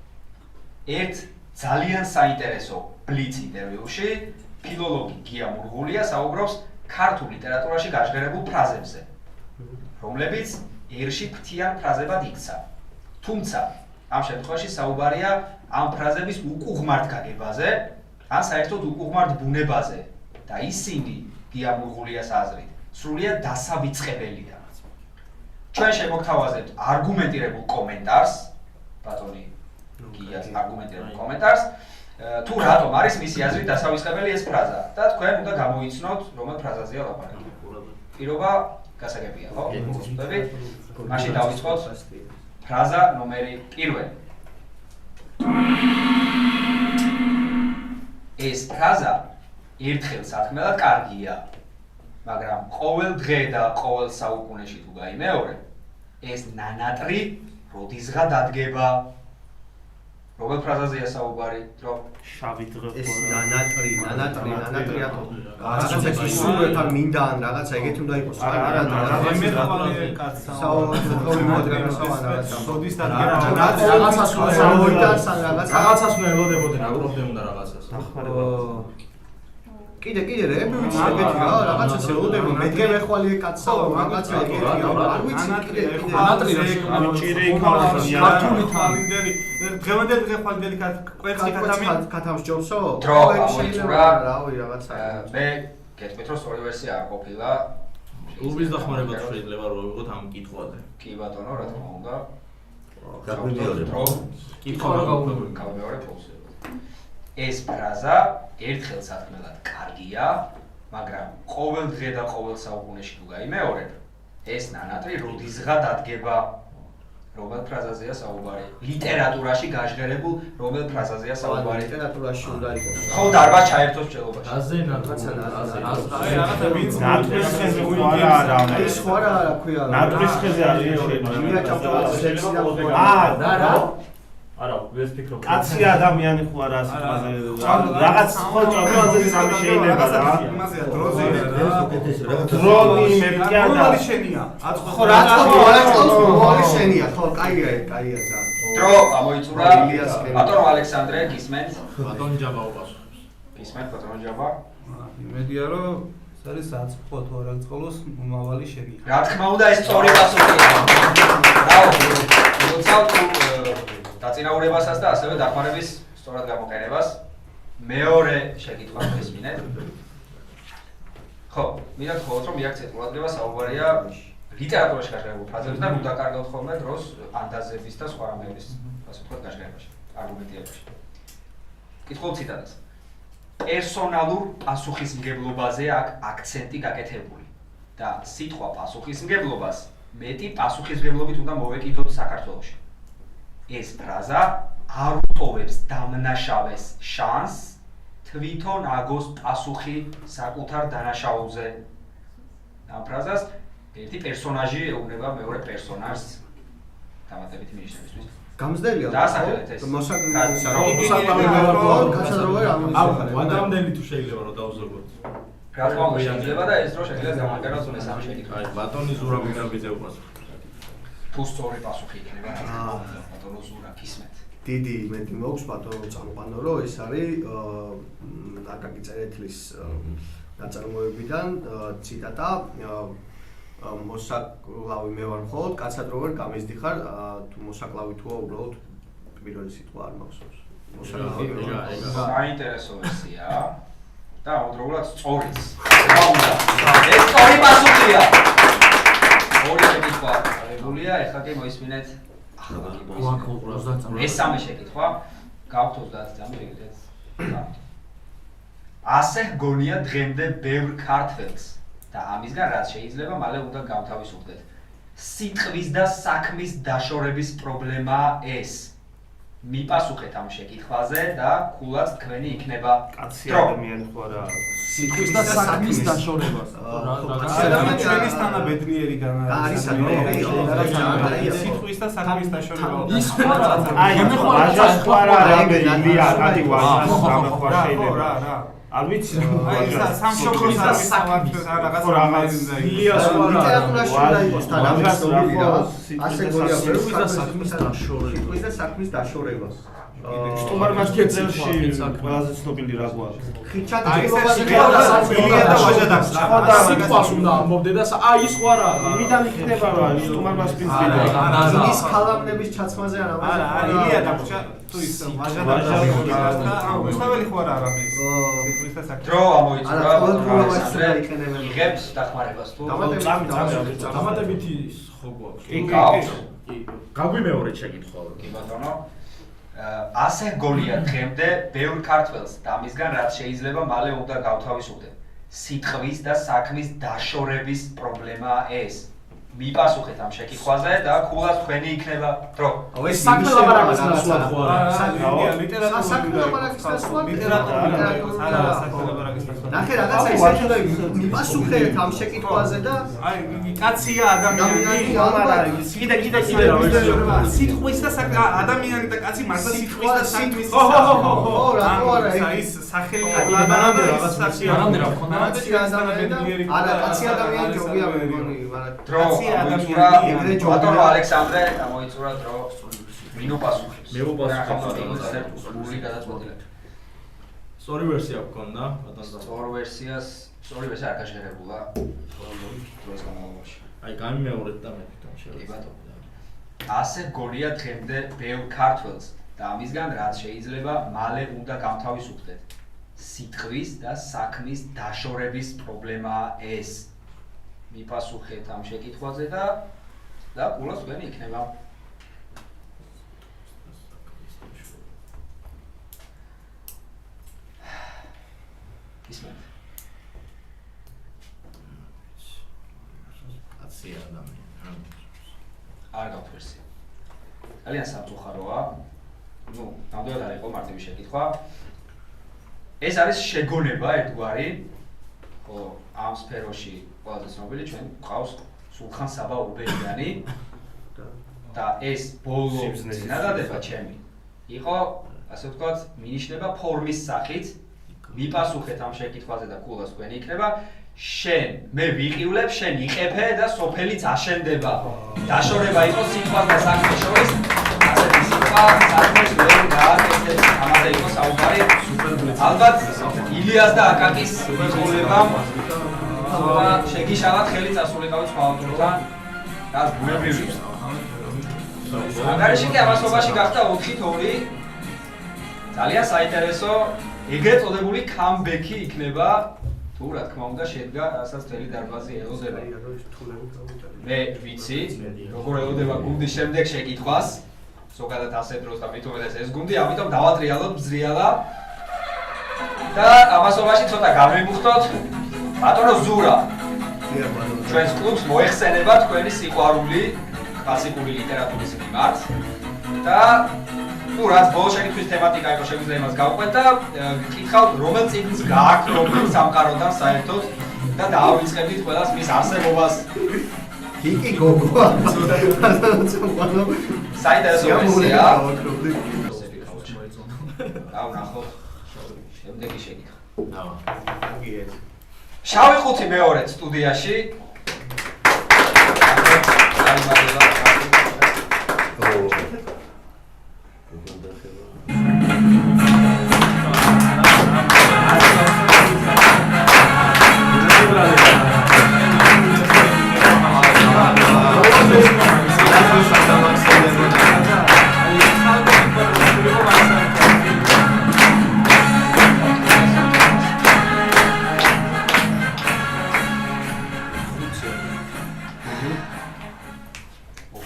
ერთ ძალიან საინტერესო ბლიც ინტერვიუში ფილოლოგი გია მურღულია საუბრობს ქართულ ლიტერატურაში გაჟღერებულ ფრაზებზე, რომლებიც ერში ფრთიან ფრაზებად იქცა. თუმცა, ამ შემთხვევაში საუბარია ამ ფრაზების უკუღმართ გაგებაზე, ან საერთოდ უკუღმართ ბუნებაზე და ისინი გია მურღულიას აზრით, სრულიად დასავიწყებელია. ჩვენ შემოგთავაზებთ არგუმენტირებულ კომენტარს, ბატონი გიას არგუმენტირებულ კომენტარს, თუ რატომ არის მისი აზრით დასავიწყებელი ეს ფრაზა და თქვენ უნდა გამოიცნოთ, რომელ ფრაზაზეა ლაპარაკი. პირობა გასაგებია, ხო? მოგწოდებით? მაშინ დავიწყოთ ფრაზა ნომერი 1. ეს ფრაზა ერთხელ სათქმელად კარგია, მაგრამ ყოველ დღე და ყოველ საუკუნეში თუ გაიმეორე, ეს ნანატრი როდისღა დადგება. Robert ფრაზაზეა საუბარი, რომ შავი დღე ეს ნანატრი ათო. რაღაცა ისურვეთან მინდა ან რაღაცა ეგეთი უნდა იყოს. არა, რაღაცას უნდა ელოდებოდნენ, აკროფდნენ უნდა რაღაცას. კიდე რეები ვიცი ეგეთი რა, რაღაცას ელოდებოდნენ. მედგე მეხვალიე კაცსა, რაღაცა ეგეთი რა. არ ვიცი კიდე ნანატრი ჭირე იქავსია. ქართული თალინდელი დღევანდელი ხვალდელი კვერცხი კათამს ჯობსო? დრო გამოიწურა. რავი რაღაცა. მე გეტყვით რომ სწორი ვერსია არ ყოფილა. უბის დახმარება შეიძლება რომ ვიღოთ ამ კითხვაზე. კი ბატონო, რა თქმა უნდა. გაგვიმეორებ. კითხვა გავიმეორებ ფულს. ეს ფრაზა ერთხელ სათქმელად კარგია, მაგრამ ყოველ დღე და ყოველ საუკუნეში თუ გაიმეორებ, ეს ნანატრი როდისღა დადგება. რომელ ფრაზაზეა საუბარი? ლიტერატურაში გაჟღერებულ რომელ ფრაზაზეა საუბარი? ლიტერატურაში უნდა იყოს. ხო დარბაზ ჩაერთოს მჭედლობაში. აზე რაღაცა რაღაცა ვინც ნატრის ხეზე ხوارა არა. ეს ხوارა არა ქვია. ნატრის ხეზე არის შეიძლება. იმია ჩავწვალ სექსი და არა, ეს ფიქრობ. კაცი ადამიანი ხوارა ასეთაზე. რაღაც ხო ჭამაზე სამი შეიძლება რა. იმაზეა დროზე დრონი მეკია და შენია. ხო რა თქმა შენია, ხო კაია ძალიან. დრო გამოიწურა. ბატონო ალექსანდრე გისმენთ? ბატონი ჯაბა უპასუხებს. გისმენთ ბატონო ჯაბა? იმედია რომ ეს არის საწყო თუ არ აწყოლოს მომავალი შენია. რა თქმა უნდა ეს სწორი პასუხია. რაო, როცა დაწინაურებასაც და ასევე დახმარების სწორად გამოყენებას მეორე შეკითხვა მისმინეთ. ხო, მინდა თქვათ რომ მიაქცეთ ყურადღება საუბარია ლიტერატურაში გაჟღერებულ ფრაზებზე და ნუ დაკარგავთ ხოლმე დროს ანდაზების და სხვა რამეების ასე ვთქვათ გაჟღერებაში, არგუმენტირებაში. კითხულობ ციტატას. პერსონალურ პასუხისმგებლობაზე აქვს აქცენტი გაკეთებული და სიტყვა პასუხისმგებლობას მეტი პასუხისმგებლობით უნდა მოვეკიდოთ საქართველოში. ეს ფრაზა არ უტოვებს დამნაშავეს შანსს თვითონ აგოს პასუხი საკუთარ დანაშაულზე. ამ ფრაზას ერთი პერსონაჟი ეუბნება მეორე პერსონაჟს დამატებითი მინიშნებისთვის. გამზდელია. დაასახელეთ ეს. ვადამდელი თუ შეიძლება რომ დავზოგოთ. რა თქმა უნდა შეიძლება და ეს დრო შეიძლება გამაგაროს მესამე შეკითხვა. ბატონი ზურა მიგრაბიძე უპასუხებს. თუ სწორი პასუხი იქნება ბატონო ზურა გისმენთ. დიდი იმედი მაქვს ბატონო წამყვანო რომ ეს არის აკაკი წერეთლის ნაწარმოებიდან ციტატა მოსაკლავი მე ვარ მხოლოდ კაცად რო ვერ გამიზდიხარ თუ მოსაკლავი თუა უბრალოდ პირველი სიტყვა არ მახსოვს. მოსაკლავი საინტერესო ვერსია და ამავდროულად სწორიც. ეს სწორი პასუხია. ორი შეკითხვა აღებულია, ეხლა კი მოისმინეთ მესამე შეკითხვა. გაქვთ 30 წამი ეგრეთ. ასე გონია დღემდე ბევრ ქართველს და ამისგან რაც შეიძლება მალე უნდა გავთავისუფლდეთ. სიტყვის და საქმის დაშორების პრობლემაა ეს. მიპასუხეთ ამ შეკითხვაზე და ქულაც თქვენი იქნება. კაცი ადამიანი ხوارა. სიტყვის და საქმის დაშორებას. ადამიანი ჩვენის თანაბედნიერი არის სიტყვის და საქმის დაშორება. ის ხوارა. აი, ვაჟას ხوارა რამეა, კაცი ვაჟას გამხوار შეიძლება. არ ვიცი რა. აი, სამშობლოს და საქმის რაღაც ილიას ლიტერატურაში უნდა იყოს თან ამის ცნობილი რა. ასე გონია სიტყვის და საქმის დაშორება. სიტყვის და საქმის დაშორებას. სტუმარმა სპეციალში ყველაზე ცნობილი რა გვაქვს? სიტყვას უნდა ამბობდე და ის ხო არა იმიდან იქნება რომ სტუმარმა სპეციალში ის კალამნების ჩაცმაზე არა ილია და თუ ის ვაჟავი ხო არა ამის დრო ამოიწურა იღებს დახმარებას თუ დამატებითი ხო გვაქვს გაგვიმეორეთ შეკითხვა კი ბატონო ასე გონია დღემდე ბევრ ქართველს და მისგან რაც შეიძლება მალე უნდა გავთავისუფლდეთ სიტყვის და საქმის დაშორების პრობლემაა ეს მიპასუხეთ ამ შეკითხვაზე და ქულას თქვენი იქნება დრო. ეს საქმე ლაპარაკის ნაცვლად ხო არა? ლიტერატურა საქმე ლაპარაკის ნაცვლად ლიტერატურა არა საქმე ლაპარაკის ნაცვლად. ნახე რაღაცა ისე უნდა მიპასუხეთ ამ შეკითხვაზე და აი კაცია ადამიანი არა კიდე სიტყვის და ადამიანი და კაცი მართლა სიტყვის და საქმის ხო რა არა ის სახელი კაცი რაღაც საციანამდე რა ხონდა? არა კაცი ადამიანი ჯობია მეგონი მაგრამ დრო ამოიწურა ბატონო ალექსანდრე ამოიწურა დრო მინო პასუხებს მე ვუპასუხებ სრული გადაწყვეტილება სწორი ვერსია გქონდა ბატონო სწორი ვერსია არ გაშერებულა დროს განმავლობაში აი გამიმეორეთ და მე თვითონ კი შევეცდები ბატონო ასე გონია დღემდე ბევრ ქართველს და ამისგან რაც შეიძლება მალე უნდა გამთავისუფლდეთ სიტყვის და საქმის დაშორების პრობლემაა ეს მიპასუხეთ ამ შეკითხვაზე და კულას თქვენი იქნება. ისმენთ. კაცი ადამიანი. არ გაქვთ ვერსია. ძალიან სამწუხაროა. ნუ, ნამდვილად არ იყო მარტივი შეკითხვა. ეს არის შეგონება ერთგვარი. ხო, ამ სფეროში ყველაზე ცნობილი ჩვენ გვყავს სულხან საბა ურბენიანი და ეს ბოლო წინადადება ჩემი იყო ასე ვთქვათ მინიშნება ფორმის სახით მიპასუხეთ ამ შეკითხვაზე და კულას თქვენი იქნება შენ მე ვიყივლებ შენ იყეფე და სოფელიც აშენდება დაშორება იყო სიტყვას და საქმეს შორის ასეთი სიტყვა საქმეს ვერ გააკეთებს ამაზე იყო საუბარი ალბათ ილიას და აკაკის მიყოლებამ და შეგიშალათ ხელი წასულიყავით სხვა ავტორთან და ბუნებრივია. ანგარიში კი ამასობაში გახდა 4-2 ძალიან საინტერესო ეგრეთ წოდებული კამბექი იქნება თუ რა თქმა უნდა შედგა რასაც მთელი დარბაზი ელოდება. მე ვიცი როგორ ელოდება გუნდის შემდეგ შეკითხვას ზოგადად ასე დროს და მით უმეტეს ეს გუნდი ამიტომ დავატრიალოთ ბზრიალა და ამასობაში ცოტა გამიმუხტოთ ბატონო ზურა ჩვენს კლუბს მოეხსენება თქვენი სიყვარული კლასიკური ლიტერატურის მიმართ და თუ რაც ბოლო შეკითხვის თემატიკა იყო შეგვიძლია იმას გავყვეთ და გკითხავთ რომელ წიგნს გააქვთ რომელ სამყაროდან საერთოდ და დაავიწყებდით ყველას მის არსებობას კიკი გოგო საინტერესო ვერსია აუ ნახო შემდეგი შეკითხვა გიეთ შავი ხუთი მეორედ სტუდიაში.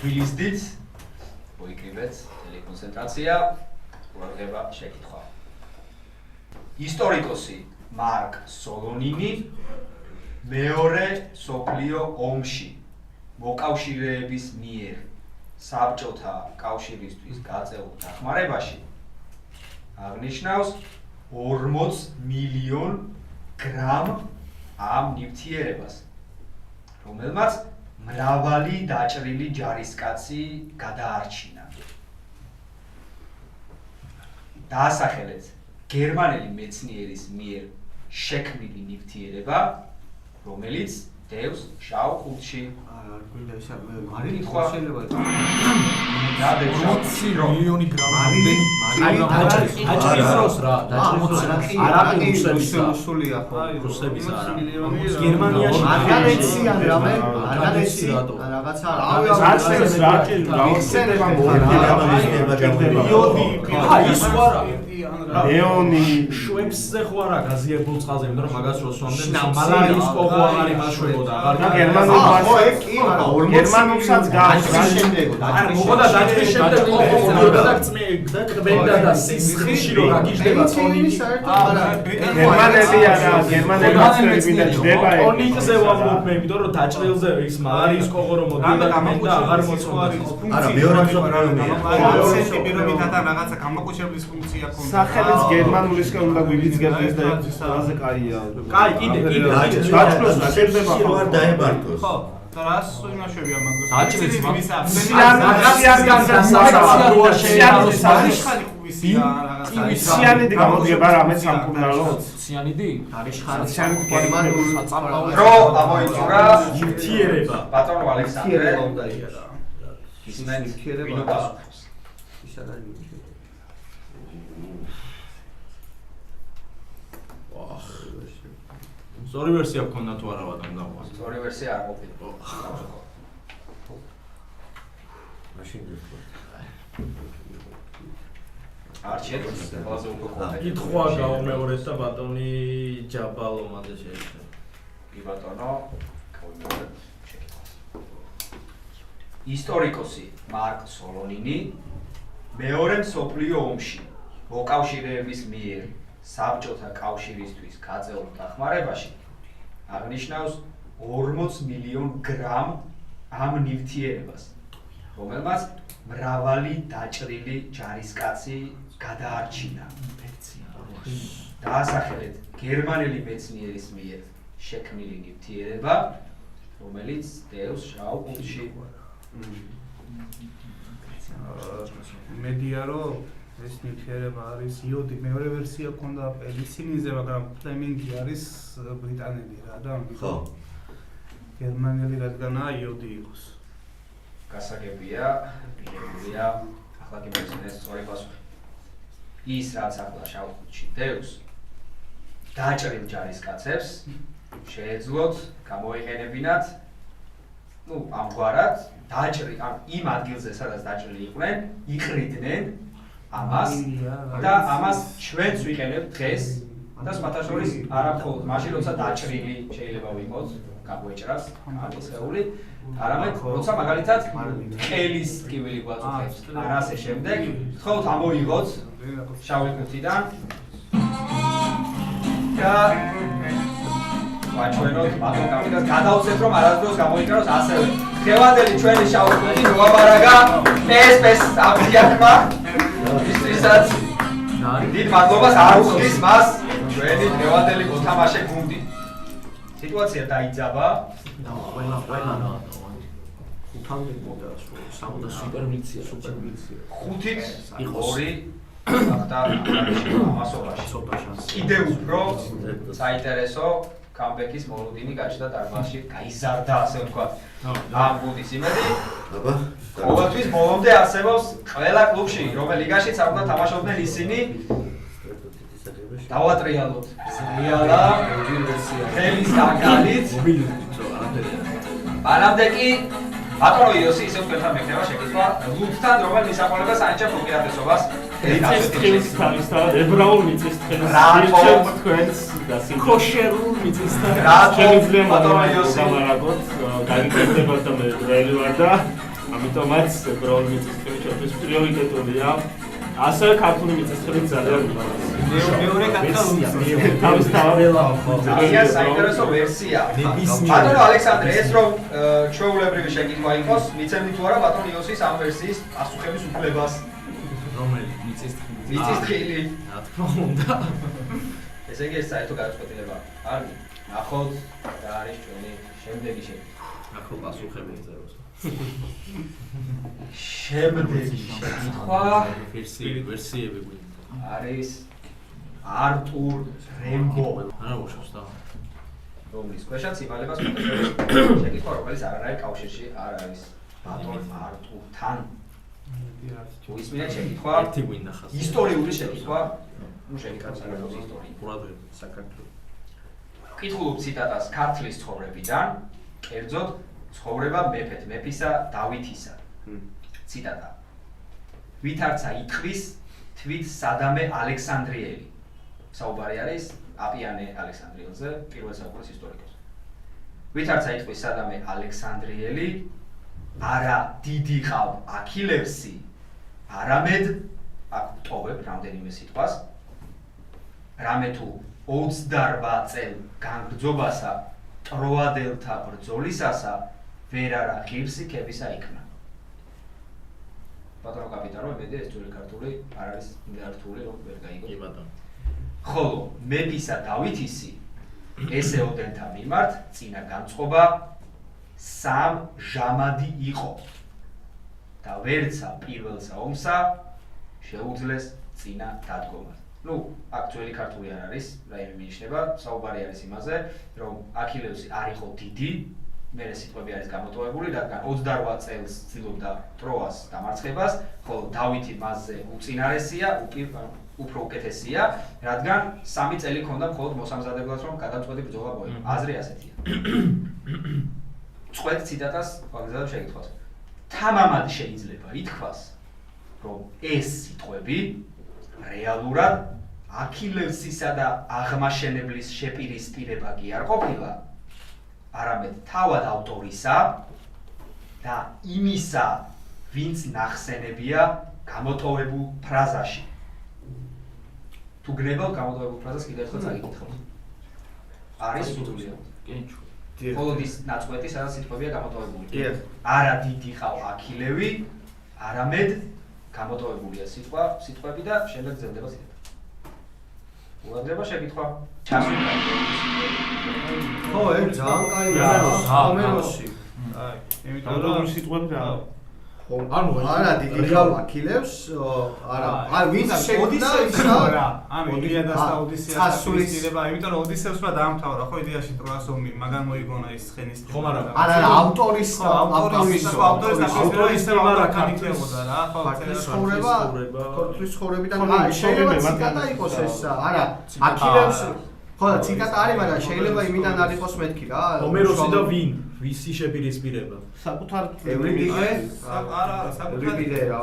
ვილიზდით მოიკრიბეთ ტელეკონცენტრაცია ყურადღება შეკითხვა ისტორიკოსი მარკ სოლონინი მეორე მსოფლიო ომში მოკავშირეების მიერ საბჭოთა კავშირისთვის გაწეულ დახმარებაში აღნიშნავს 40 მილიონ გრამ ამ ნივთიერებას რომელმაც მრავალი დაჭრილი ჯარისკაცი გადაარჩინა. დაასახელეთ გერმანელი მეცნიერის მიერ შექმნილი ნივთიერება, რომელიც დევს შავ ხუთში. არა, გვინდა ისა მარი კითხვა. შეიძლება და დევს 40 მილიონი გრამი დაჭრილოს რა, დაჭრილოს სულია ხო? რუსების არა. გერმანიაში არგანეციან რამე? არგანეცი რატო? რაღაცა ზაცეს რაჭი გაიხსენება მოხდება იოდი ის ვარა ეონი შვებსზე ხო არა გაზიებულ წყალზე იმიტომ რომ მაგას რო სვამდნენ მალარიის კოღო აღარ იმაშვებოდა და გერმანულ ხო ეგ კი მაგრამ გერმანულსაც გავს არა მოგოდა დაჭრის შემდეგ კოღო მოდოდა და კბენდა და სისხლში რო გაგიჟდება წონი გერმანელი არა გერმანელი ვინდა ჯდება ონიკზე ვამბობ მე იმიტომ რომ დაჭრილზე ის მალარიის კოღო რო მოდოდა კბენდა აღარ მოწონდა არა მეორე მსოფლიო რაღაცა პირობითათა რაღაცა გამოკუჩებლის ფუნქცია ქონდა სახელიც გერმანულისკენ უნდა გვივიძგებდეს და ეს ყველაზე კაია. კაი, კიდე. დაჭროს და შეიძლება ხო არ დაებართოს. ხო, და რას იმაშებია მაგას? დაჭრის სიანიდი გამოდგება რამე სამკურნალოდ? სიანიდი? სიანიდი გერმანულ რო ამოიწურა ნივთიერება. ბატონო ალექსანდრე უნდა იარა. ისმენ ნივთიერება ილუპასუხებს. ის არა ნივთიერება. სწორი ვერსია გქონდა თუ არა ბატონ დავა. სწორი ვერსია არ ყოფილა. მაშინ გიხო. არ შეძლოს ყველაზე უფრო კონკრეტული. კითხვა გაუმეორეთ და ბატონი ჯაბალო მანდე შეიძლება. კი ბატონო, გავიმეორებ შეკითხვას. ისტორიკოსი მარკ სოლონინი მეორე მსოფლიო ომში მოკავშირეების მიერ საბჭოთა კავშირისთვის გაწეულ დახმარებაში აღნიშნავს 40 მილიონ გრამ ამ ნივთიერებას, რომელმაც მრავალი დაჭრილი ჯარისკაცი გადაარჩინა. დაასახელეთ გერმანელი მეცნიერის მიერ შექმნილი ნივთიერება, რომელიც დევს შავ ყუთში. მედია რომ ეს ნივთიერება არის იოდი, მეორე ვერსია ქონდა პელიცინიზე, მაგრამ ფლემინგი არის ბრიტანელი რა და ხო. გერმანელი რადგანაა იოდი იყოს. გასაგებია, მიღებულია ახლა კი მეცნიერის სწორი პასუხი. ის რაც ახლა შავ ყუთში დევს დაჭრილ ჯარისკაცებს შეეძლოთ გამოიყენებინათ ამგვარად დაჭრილ იმ ადგილზე სადაც დაჭრილი იყვნენ, იყრიდნენ ამას და ამას ჩვენც ვიყენებთ დღეს და სხვათა შორის არა მხოლოდ მაშინ როცა დაჭრილი შეიძლება ვიყოთ გამოეჭრას ამის ხეული, არამედ როცა მაგალითად ყელის ტკივილი გვაწუხებს ან ასე შემდეგ, თხოვთ ამოიღოთ შავი ყუთიდან და ვაჩვენოთ ბატონ კაპიტანს გადავწევთ რომ არასდროს გამოიკაროს ასევე ხევანდელი ჩვენი შავი ყუთი მოაბარაგა ეს აფრიკა ისწრისაც დიდ მადლობას არ უხდის მას ჩვენი ხევანდელი მოთამაშე გუნდი. სიტუაცია დაიძაბა ხუთამდე მოდა 60 სუპერმიცია. ხუთით ორი ახლა ამასობაში ცოტა შანსი. კიდევ უფრო საინტერესო კამბექის მოლოდინი გაჩნდა დარბაზში, გაიზარდა ასე ვთქვათ. ამ გუნდის იმედი. აბა, ყოველთვის ბოლომდე არსებობს ყველა კლუბში, რომელ ლიგაშიც არ უნდა თამაშობდნენ ისინი. დავატრიალოთ. რეალა ხელის დაკალით. მანამდე კი ბატონო იოსი ისე უკეთა მექნება შეკითხვა ლუთთან რომელ მისაყოლებას ანიჭებს უპირატესობას მიწისძვრის თავისთავად ებრაულ მიწისძვრის თქვენს კოშერულ მიწისძვრის შეიძლება ბატონო იოსი გამარაგოთ გაგიკეთებათ და მე ებრაელი ვარ და ამიტომაც ებრაულ მიწისძვრის ჩვენთვის პრიორიტეტულია ასე ქართული მიწისძვრის ძალიან მეორე კატალონია თავისთავად ძალიან საინტერესო ვერსია ბატონო ალექსანდრე ეს რომ ჩვეულებრივი შეკითხვა იყოს მიცემდი თუ არა ბატონო იოსის ამ ვერსიის პასუხების უფლებას რომელი მიწისძვრი მიწისძვრი რა თქმა უნდა ესე იგი ეს საერთო გადაწყვეტილება არის ნახოთ რა არის ჩვენი შემდეგი შეკითხვა ახლა პასუხები ეწეროს შემდეგი შეკითხვა ვერსიები არის არტურ რემბო არა უშავს და რომლის ქვეშაც იმალებას მოხდეს შეკითხვა, რომელიც არანაირ კავშირში არ არის ბატონ არტურთან. მოისმინეთ შეკითხვა. ერთი გვინდა ხას. ისტორიული შეკითხვა. ნუ შეკითხვა საქართველოს ისტორია. ყურადღება საქართველოს. ვკითხულობ ციტატას ქართლის ცხოვრებიდან, კერძოდ ცხოვრება მეფისა დავითისა. ციტატა. ვითარცა ითქვის თვით სადამე ალექსანდრიელი. საუბარი არის აპიანე ალექსანდრიელზე, პირველ საუკუნის ისტორიკოსზე. ვითარცა ითქვის სადამე ალექსანდრიელი, არა დიდი ყავ აქილევსი, არამედ აქ ვტოვებ რამდენიმე სიტყვას. რამე თუ 28 წელ განგრძობასა ტროადელთა ბრძოლისასა ვერ არა ღირსი ქებისა იქნა. ბატონო კაპიტანო, იმედია ეს ძველი ქართული არ არის იმდენად რომ ვერ გაიგო. კი ბატონო. ხოლო მეფისა დავითისი ესეოდენთა მიმართ წინა განწყობა სამ ჟამადი იყო და ვერცა პირველსა ომსა შეუძლეს წინა დადგომას. ნუ აქ ძველი ქართული არ არის, რაიმე მინიშნება, საუბარი არის იმაზე, რომ აქილევსი არ იყო დიდი, მერე სიტყვები არის გამოტოვებული, რადგან 28 წელს ცდილობდა ტროას დამარცხებას, ხოლო დავითი მასზე უწინარესია, უფრო უკეთესია, რადგან 3 წელი ჰქონდა მხოლოდ მოსამზადებლად, რომ გადამწყვეტი ბრძოლა მოიგო. აზრი ასეთია. წყვეტ ციტატას ვაგზავნებ შეკითხვას. თამამად შეიძლება ითქვას, რომ ეს სიტყვები რეალურად აქილევსისა და აღმაშენებლის შეპირისპირება კი არ ყოფილა, არამედ თავად ავტორისა და იმისა, ვინც ნახსენებია გამოტოვებულ ფრაზაში. თუ გნებავთ გამოტოვებულ ფრაზას კიდევ ერთხელ წაგიკითხავთ. არის სრულიად. მხოლოდ ის ნაწყვეტი, სადაც სიტყვებია გამოტოვებული. არა დიდი ყავ აქილევი, არამედ გამოტოვებულია სიტყვები და შემდეგ გრძელდება ციტატა. უგრძელდება შეკითხვა. ჩასვლა. ხო, ეს ძალიან კაია. ჰომეროსი. აი, იმიტომ რომ სიტყვები რა. ანუ არა დიდი ყავ აქილევს, არა. აი, ვინც შეგვიდა ისა რა. ანუ ილიადას და ოდისეას ასულისება, იმიტომ რომ ოდისევსმა დაამთავრა ხო იდეაში ტროას ომი, მაგან მოიგონა ის ცხენის ტიპი. ხომ არა, ავტორის იქნებოდა რა, ხო, ქორთრის ცხოვრებიდან შეიძლება ციტატა იყოს ეს, არა, აქილევს ხო და ციტატა არის, მაგრამ შეიძლება იმიდან არ იყოს მეთქი რა. ჰომეროსი და ვინ? ვისი შეპირისპირება? საკუთარ ევრიპიდე? არა, ევრიპიდე რა.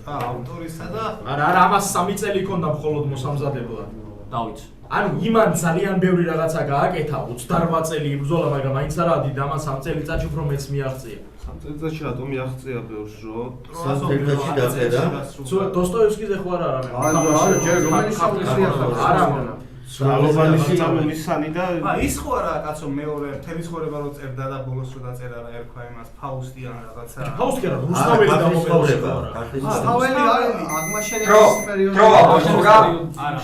ავტორისა და არა, ამას 3 წელი ჰქონდა მხოლოდ მოსამზადებლად. დავით. ანუ იმან ძალიან ბევრი რაღაცა გააკეთა, 28 წელი იბრძოლა, მაგრამ მაინც არა დიდი, ამან 3 წელიწადში უფრო მეც მიაღწია. 3 წელიწადში რატომ მიაღწია ბევრს რო? 3 წელიწადში დაწერა. დოსტოევსკიზე ხო არა რამე. არა, ჯერ რომელი საფრთხეა არა. გლობალიზმის სამომისანი და ის ხო არა კაცო მეორე მთელი ცხოვრება რო წერდა და ბოლოს რო დაწერა რა ერქვა იმას ფაუსტი ან რაღაცა. ფაუსტი არა, რუსთაველი გამომეორება. რუსთაველი არის აღმაშენების პერიოდი.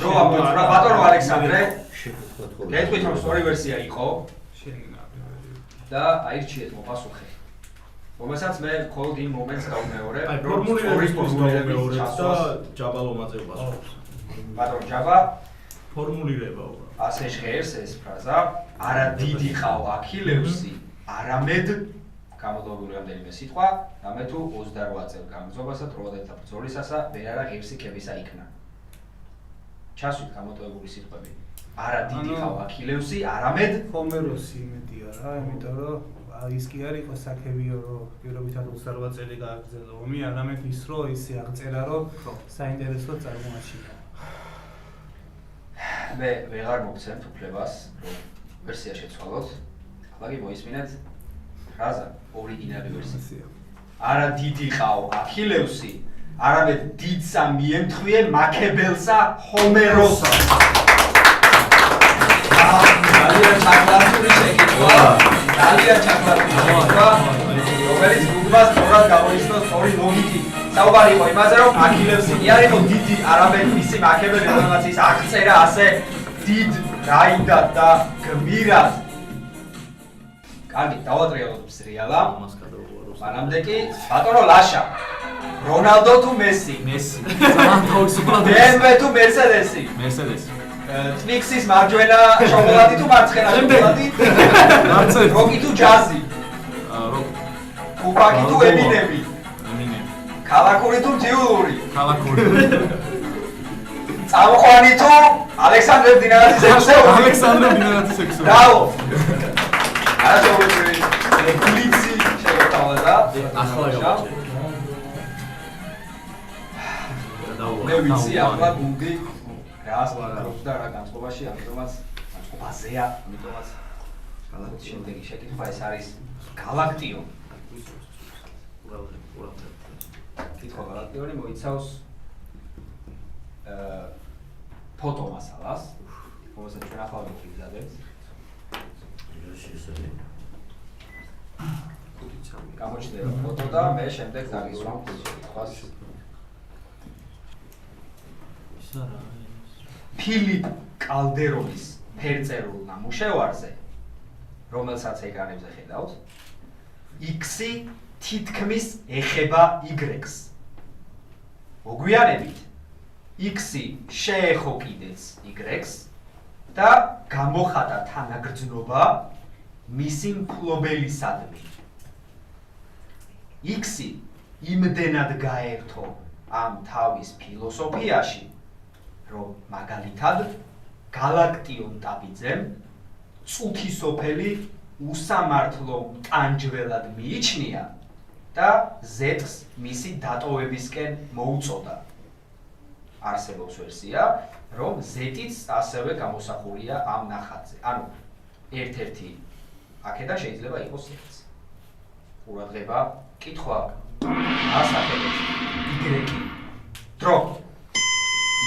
დროა ბატონო ალექსანდრე. გეტყვით რომ სწორი ვერსია იყო და აირჩიეთ მოპასუხე. რომელსაც მე მხოლოდ იმ მომენტს გავმეორებ, რომ სწორის ფორმულირების და ჯაბალომაძე პასუხობს. ბატონო ჯაბა ფორმულირება უბრალოდ. ასე ჟღერს ეს ფრაზა, არა დიდი ყავ აქილევსი, არამედ გამოდებული რამდენიმე სიტყვა, რამე თუ 28 წელ განგრძობასა ტროადელთა ბრძოლისასა ვერ არა ღირსი ქებისა იქნა. ჩასვით გამოტოვებული სიტყვები. არა დიდი ყავ აქილევსი, არამედ ჰომეროსი იმედია რა, იმიტომ რომ ის კი არ იყო საქებიო რომ პირობითად 28 წელი გააგრძელა ომი, არამედ ის რომ ისე აღწერა რომ საინტერესო წარმოაჩინა. მე ვეღარ მოგცემთ უფლებას, რომ ვერსია შეცვალოთ. ახლა კი მოისმინეთ ფრაზა ორიგინალი ვერსია. არა დიდი ყავ აქილევსი, არამედ დიდსა მიემთხვიე მაკებელსა ჰომეროსა. ძალიან ჩაკლასური შეკითხვა. ძალიან ჩაკლასური შეკითხვა. რომელიც გუბას სწორად გამოიცნო სწორი ლოგიკით. საუბარი იყო იმაზე, რომ აქილევსი კი არ იყო დიდი, არამედ მისი მაკებელი, რომელმაც ის აღწერა ასე დიდ, რაიდად და გმირად. კარგი, დავატრიალოთ სრიალა. მანამდე კი ბატონო ლაშა. რონალდო თუ მესი? მესი. ძალიან თავისუფლად. BMW თუ მერსედესი? მერსედესი. ტვიქსის მარჯვენა შოკოლადი თუ მარცხენა შოკოლადი? როკი თუ ჯაზი? კუპაკი თუ ემინემი? ქალაქური თუ მთიულური? ქალაქური. წამყვანი თუ ალექსანდრე დინარაძის ექსეული? ალექსანდრე დინარაძის ექსეული. ბრავო. ასე ვიწვი. გლიცი შეგეთავაზა. ახლა გავაჩერე. მე ვიცი ახლა გუნდი რას ვარაობს და რა განწყობაში, ამიტომაც განწყობაზეა, ამიტომაც შემდეგი შეკითხვა ეს არის გალაქტიონ. კითხვა გალაქტიონი მოიცავს ფოტომასალას, რომელსაც ჩვენ ახლა ვიმზადებთ. გამოჩნდება ფოტო და მე შემდეგ დაგისვამ კითხვას. ფილიპ კალდერონის ფერწერულ ნამუშევარზე, რომელსაც ეკრანებზე ხედავთ, X-ი თითქმის ეხება Y-ს. მოგვიანებით X-ი შეეხო კიდეც Y-ს და გამოხატა თანაგრძნობა მისი მფლობელისადმი. X-ი იმდენად გაერთო ამ თავის ფილოსოფიაში, რომ მაგალითად გალაქტიონ ტაბიძემ წუთისოფელი უსამართლო მტანჯველად მიიჩნია და Z-ს მისი დატოვებისკენ მოუწოდა. არსებობს ვერსია, რომ Z-იც ასევე გამოსახულია ამ ნახატზე. ანუ ერთ-ერთი აქედან შეიძლება იყოს Z-ს. ყურადღება, კითხვა ასახელებს Y-ი. დრო.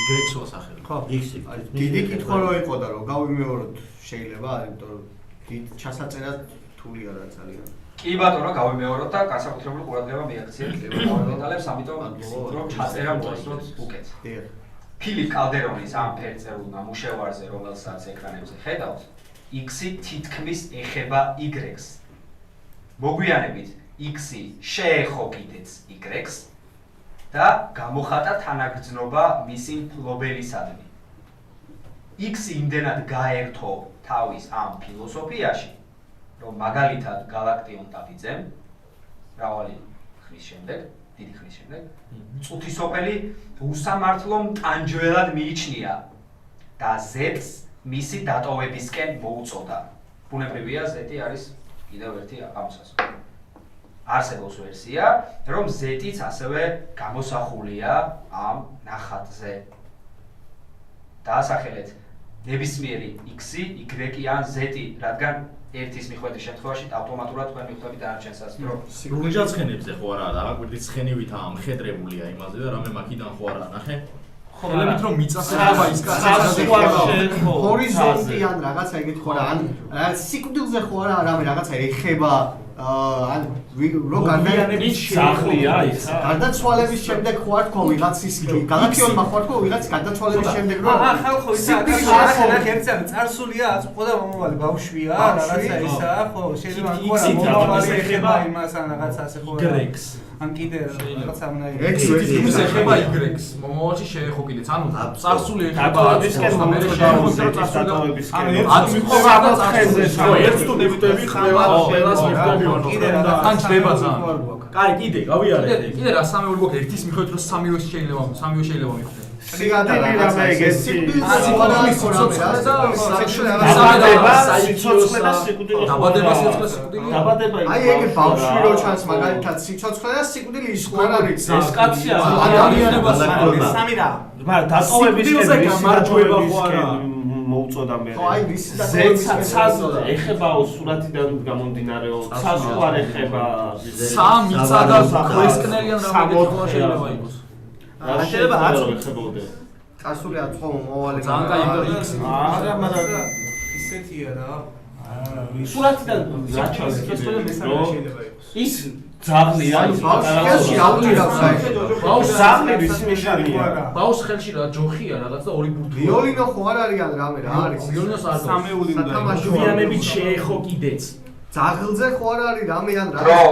Y-ს ვასახელებ. ხო, X-ი. დიდი კითხვა რო იყო და რომ გავიმეოროთ შეიძლება, იმიტომ რომ დიდ ჩასაწერად რთული არა ძალიან. კი ბატონო, გავიმეოროთ და განსაკუთრებული ყურადღება მიაქციეთ დეტალებს, ამიტომ რომ ჩაწერა მოასწროთ უკეთ. ფილიპ კალდერონის ამ ფერწერულ ნამუშევარზე, რომელსაც ეკრანებზე ხედავთ, X-ი თითქმის ეხება Y-ს. მოგვიანებით X-ი შეეხო კიდეც Y-ს და გამოხატა თანაგრძნობა მისი მფლობელისადმი. X-ი იმდენად გაერთო თავის ამ ფილოსოფიაში, რომ მაგალითად გალაქტიონ ტაბიძემ მრავალი ხნის შემდეგ, დიდი ხნის შემდეგ, წუთისოფელი უსამართლო მტანჯველად მიიჩნია და Z-ს მისი დატოვებისკენ მოუწოდა. ბუნებრივია, Z-ი არის კიდევ ერთი ამოსასწორო. არსებობს ვერსია, რომ Z-იც ასევე გამოსახულია ამ ნახატზე. დაასახელეთ ნებისმიერი X-ი, Y-ი ან Z-ი, რადგან ერთის მიხვედრის შემთხვევაში ავტომატურად თქვენ მიხვდებით დანარჩენსაც, რომ რუჯაცხენებზე ხო არა, დააკვირდი ცხენივით ამხედრებულია იმაზე და რამე მაქიდან ხო არა ნახე? ხელებით რომ მიწასება ის კაცი ჰორიზონტიან რაღაცა ეგეთ ხო არა, ან სიკვდილზე ხო არა, რამე რაღაცა ეხება ან რო გარდაიარების სახლია ის. გარდაცვალების შემდეგ ხო არ თქვა ვიღაცის გალაქტიონმა ხო არ თქვა ვიღაც გარდაცვალების შემდეგ რომ ხალხო ისა ახლა ერთად წარსულია აწყვო და მომავალი ბავშვია რაღაცა ისა ხო შეიძლება მომავალი ეხება იმას ან რაღაცა ასე ხო Y-ს ან კიდე რაღაცა X-ს ეხება Y-ს მომავალში შეეხო კიდეც ანუ წარსული ეხება ისკენ მომერო წარსულების ანუ ხეზე ხო ერთ თუ ნებიტები ხდება ყველას მიხვდები კიდე რა ან ჩდება ძალიან. კაი, კიდე გავიარე. კიდე რა სამეული გვაქვს ერთის მიხვდეთ რომ სამივე შეიძლება მიხვდეთ. სიგადა რამე ეგეთი დაბადება სიცოცხლე სიკვდილი. აი ეგ ბავშვი რო ჩანს მაგალითად სიცოცხლე და სიკვდილი ის ხო არ არის. ეს კაცია ადამიანებას სამი რა. დატოვებისკენ გამარჯვება ხო არა მოუწოდა მე. ხო აი ის ზეცაც ეხებაო სურათიდან გამომდინარეო. ცას ხო არ ეხება. სამიცა და ქვესკნელიან რამე შეიძლება იყოს. შეიძლება არ ეხებოდე. წარსული აწყო მომავალი ძალიან კაი X-ი. არა, მაგრამ ისეთია რა. სურათიდან რა ჩანს ეს შეიძლება იყოს. ის ძაღლია ის ბავშვი აუჭირავს აი. ბავშვი ძაღლების ნიშანია. ბავშვ ხელში რა ჯოხია რაღაც და ორი ბურთი. ვიოლინო ხო არ არის ან რამე რა არის. ვიოლინოს არ სამეული უნდა სათამაშო გვიანებით შეეხო კიდეც. ძაღლზე ხო არ არის რამე ან რა. დრო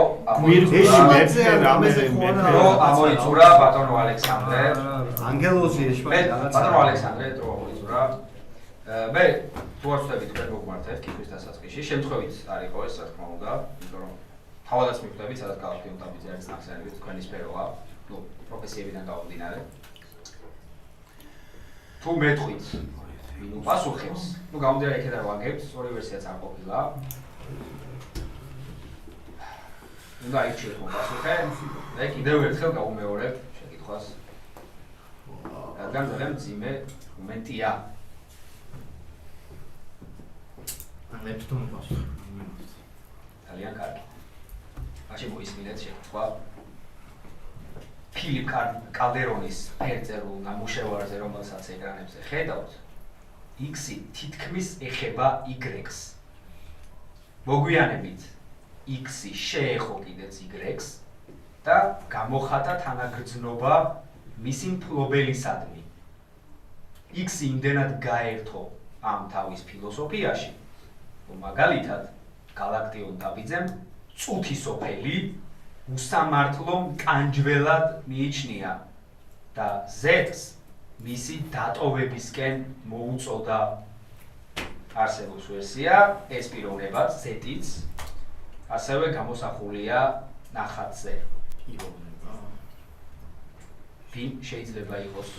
გვირგვინში მეფე რამეზე დრო ამოიწურა ბატონო ალექსანდრე. ანგელოზი ეშვა ბატონო ალექსანდრე დრო ამოიწურა. მე თუ არ ვხვდები თქვენ მოგმართეთ კითხვის დასაწყისში, შემთხვევით არ იყო ეს, რა თქმა უნდა, იმიტომ რომ თავადაც მივხვდებით, სადაც გალაქტიონ დაბიძე არის ნახსენებით, თქვენი სფეროა, ნუ პროფესიებიდან გამომდინარე. თუ მეტყვით, ნუ პასუხებს, ნუ გამომდინარე იქიდან ვაგებთ, ორი ვერსიაც არ ყოფილა. უნდა აირჩიოთ პასუხი, მე კიდევ ერთხელ გავუმეორებ შეკითხვას. რადგან ძალიან მძიმე მომენტია. მე თვითონ პასუხი. ძალიან კარგი. მაშინ მოისმინეთ შეკითხვა. ფილიპ კალდერონის ფერწერულ ნამუშევარზე, რომელსაც ეკრანებზე ხედავთ, X-ი თითქმის ეხება Y-ს. მოგვიანებით X-ი შეეხო კიდეც Y-ს და გამოხატა თანაგრძნობა მისი მფლობელისადმი. X-ი იმდენად გაერთო ამ თავის ფილოსოფიაში, რომ მაგალითად გალაქტიონ დაბიძემ წუთი სოფელი უსამართლო მკანჯველად მიიჩნია და Z-ს მისი დატოვებისკენ მოუწოდა. არსებობს ვერსია, ეს პიროვნებაც Z-იც ასევე გამოსახულია ნახატზე. ვინ შეიძლება იყოს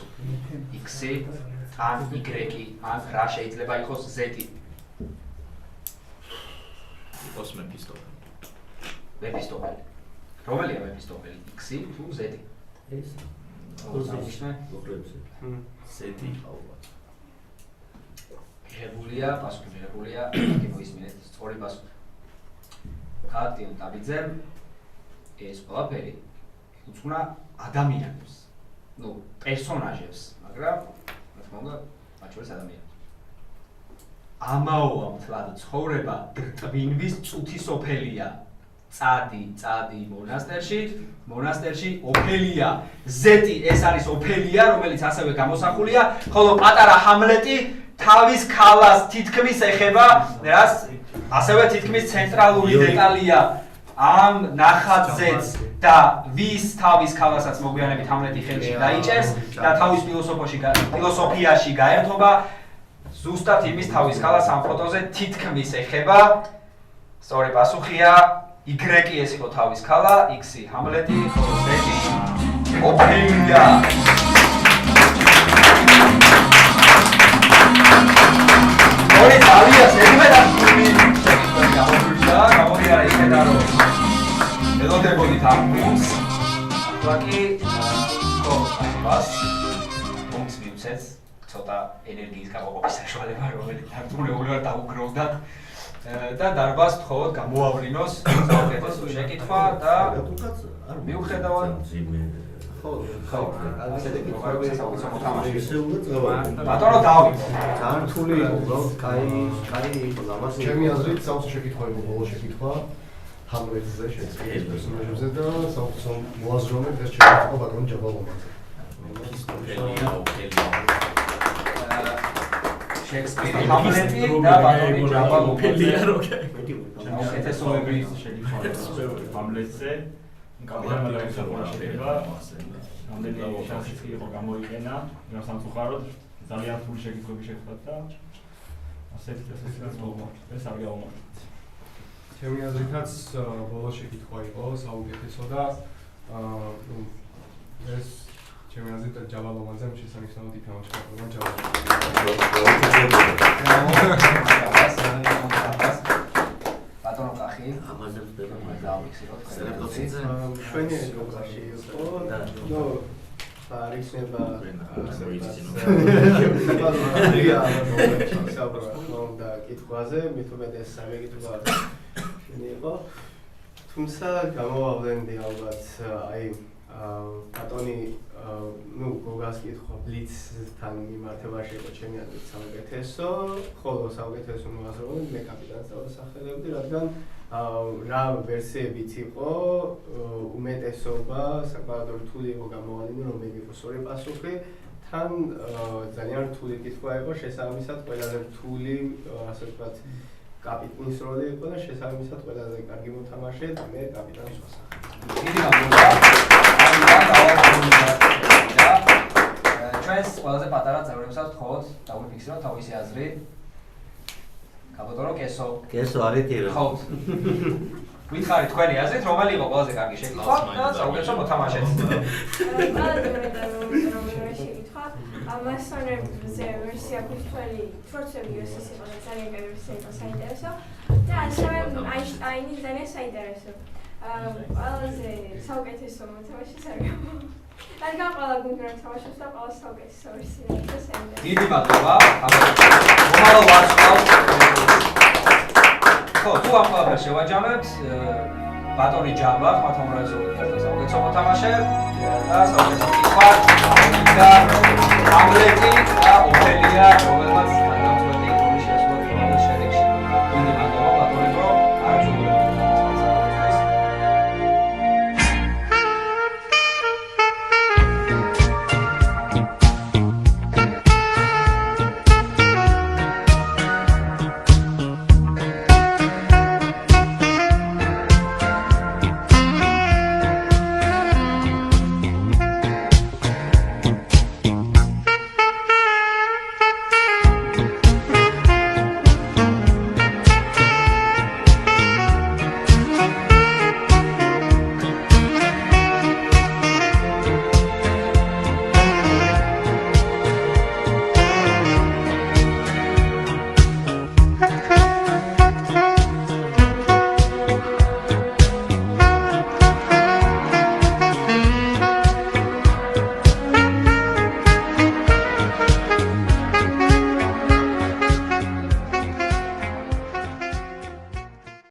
X-ი, ან Y-ი, ან რა შეიძლება იყოს Z-ი? იყოს მეფისტოფელი. მეფისტოფელი. რომელია მეფისტოფელი? X-ი თუ Z-ი? ეს Z-ი ალბათ. მიღებულია, პასუხი მიღებულია, მოისმინეთ სწორი პასუხი. გალაქტიონ დაბიძემ ეს ყველაფერი უძღვნა ადამიანებს, ნუ პერსონაჟებს, მაგრამ რა თქმა უნდა, მათ შორის ადამიანებს. ამაოა მთლად ცხოვრება რტვინვის წუთი სოფელია. წადი მონასტერში ოფელია. Z-ი ეს არის ოფელია, რომელიც ასევე გამოსახულია, ხოლო პატარა ჰამლეტი თავის ქალას თითქმის ეხება, რას ასევე თითქმის ცენტრალური დეტალია ამ ნახატზეც და ვის თავის ქალასაც მოგვიანებით ჰამლეტი ხელში დაიჭერს და თავის ფილოსოფიაში გაერთობა ზუსტად იმის თავის ქალას ამ ფოტოზე თითქმის ეხება. სწორი პასუხია Y-ი ეს იყო თავის ქალა, X-ი ჰამლეტი, ხოლო Z-ი ოფელია. ორი ძალიან ზედმეტად გამოდიარა იქიდან რომ ელოდებოდით ამ პუნქტს. ახლა კი ხოს პუნქტს მივცეთ ცოტა ენერგიის გამოყოფის საშუალება, რომელიც დარწმუნებულად დაუგროვდათ და დარბაზს თხოვოთ გამოავრინოს საუკეთესო შეკითხვა და მიუხედავად ბატონო დავით ძალიან რთული იყო, კაი იყო ლამაზი. ჩემი აზრით საოცრ შეკითხვა იყო ბოლო შეკითხვა ჰამლეტზე შეცდომის პერსონაჟებზე და საოცრ მოაზროვნეთ ეს შეკითხვა ბატონ ჯაბალოვაძე. შექსპირი ჰამლეტი და ბატონი ჯაბალოვაძე. უკეთესოების შეკითხვა ჰამლეტზე კაპიტანმა შეეხება ამდენი შანსი იყო გამოიყენა, მაგრამ სამწუხაროდ ძალიან რთული შეკითხვები შეხვდათ და ასეთი ეს არ გავუმართლეთ. ჩემი აზრითაც ბოლო შეკითხვა იყო საუკეთესო და ეს ჩემი აზრით ჯაბალოვაძემ შესანიშნავად ითამაშა პროგრამა ჯაბალოვაძე. ბატონო კახი, ამაზე ვწდება დავიქსიროთ სერდოცინზე. მშვენიერი პროგრამაში იყო და ნუ არისება და კითხვაზე, მით უმეტეს სამი კითხვა იყო. თუმცა გამოვავლენდი ალბათ აი ბატონი ნუ გოგას კითხვა ბლიცთან მიმართებაში იყო ჩემი აზრით საუკეთესო, ხოლო საუკეთესო მოაზროვნე მე კაპიტანს დავასახელებდი, რადგან რა ვერსიებიც იყო უმეტესობა საკმაოდ რთული იყო გამოვალინე, რომ მეგიყოს ორი პასუხი, თან ძალიან რთული კითხვა იყო, შესაბამისად ყველაზე რთული, ასე ვთქვათ, კაპიტნის როლი იყო და შესაბამისად ყველაზე კარგი მოთამაშე მე კაპიტანს ვასახელებ. ჩვენს ყველაზე პატარა წევრი როდესაც თხოვოთ დაგვიფიქსიროთ თავისი აზრი. გაბატონო კესო. კესო არის ტირა. ხოთ. ვითხარით თქვენი აზრით, რომელი იყო ყველაზე კარგი შეკითხვა და საუკეთესო მოთამაშე. ყველაზე მეტად შეკითხვა. მასონებზე ვერსია ქუთველი პროცესი იყო ძალიან კარგი ვერსია იყო საინტერესო და ასევე აინშტაინი ძალიან საინტერესო. ყველაზე საუკეთესო მოთამაშე სარგამო. რადგან ყველა გუნდს თამაშობს და ყველა საუკეთესო ვერსია და საინტერესო. დიდი მადლობა. მომავალ ვარსკვლავს. ხო, თუ ამ ყველაფერს შევაჯამებთ, ბატონი ჯაბა, ხმათამრაზო ერთ-ერთი საუკეთესო მოთამაშე და საუკეთესო კითხვა და ამლეტი და ოფელია, რომელმაც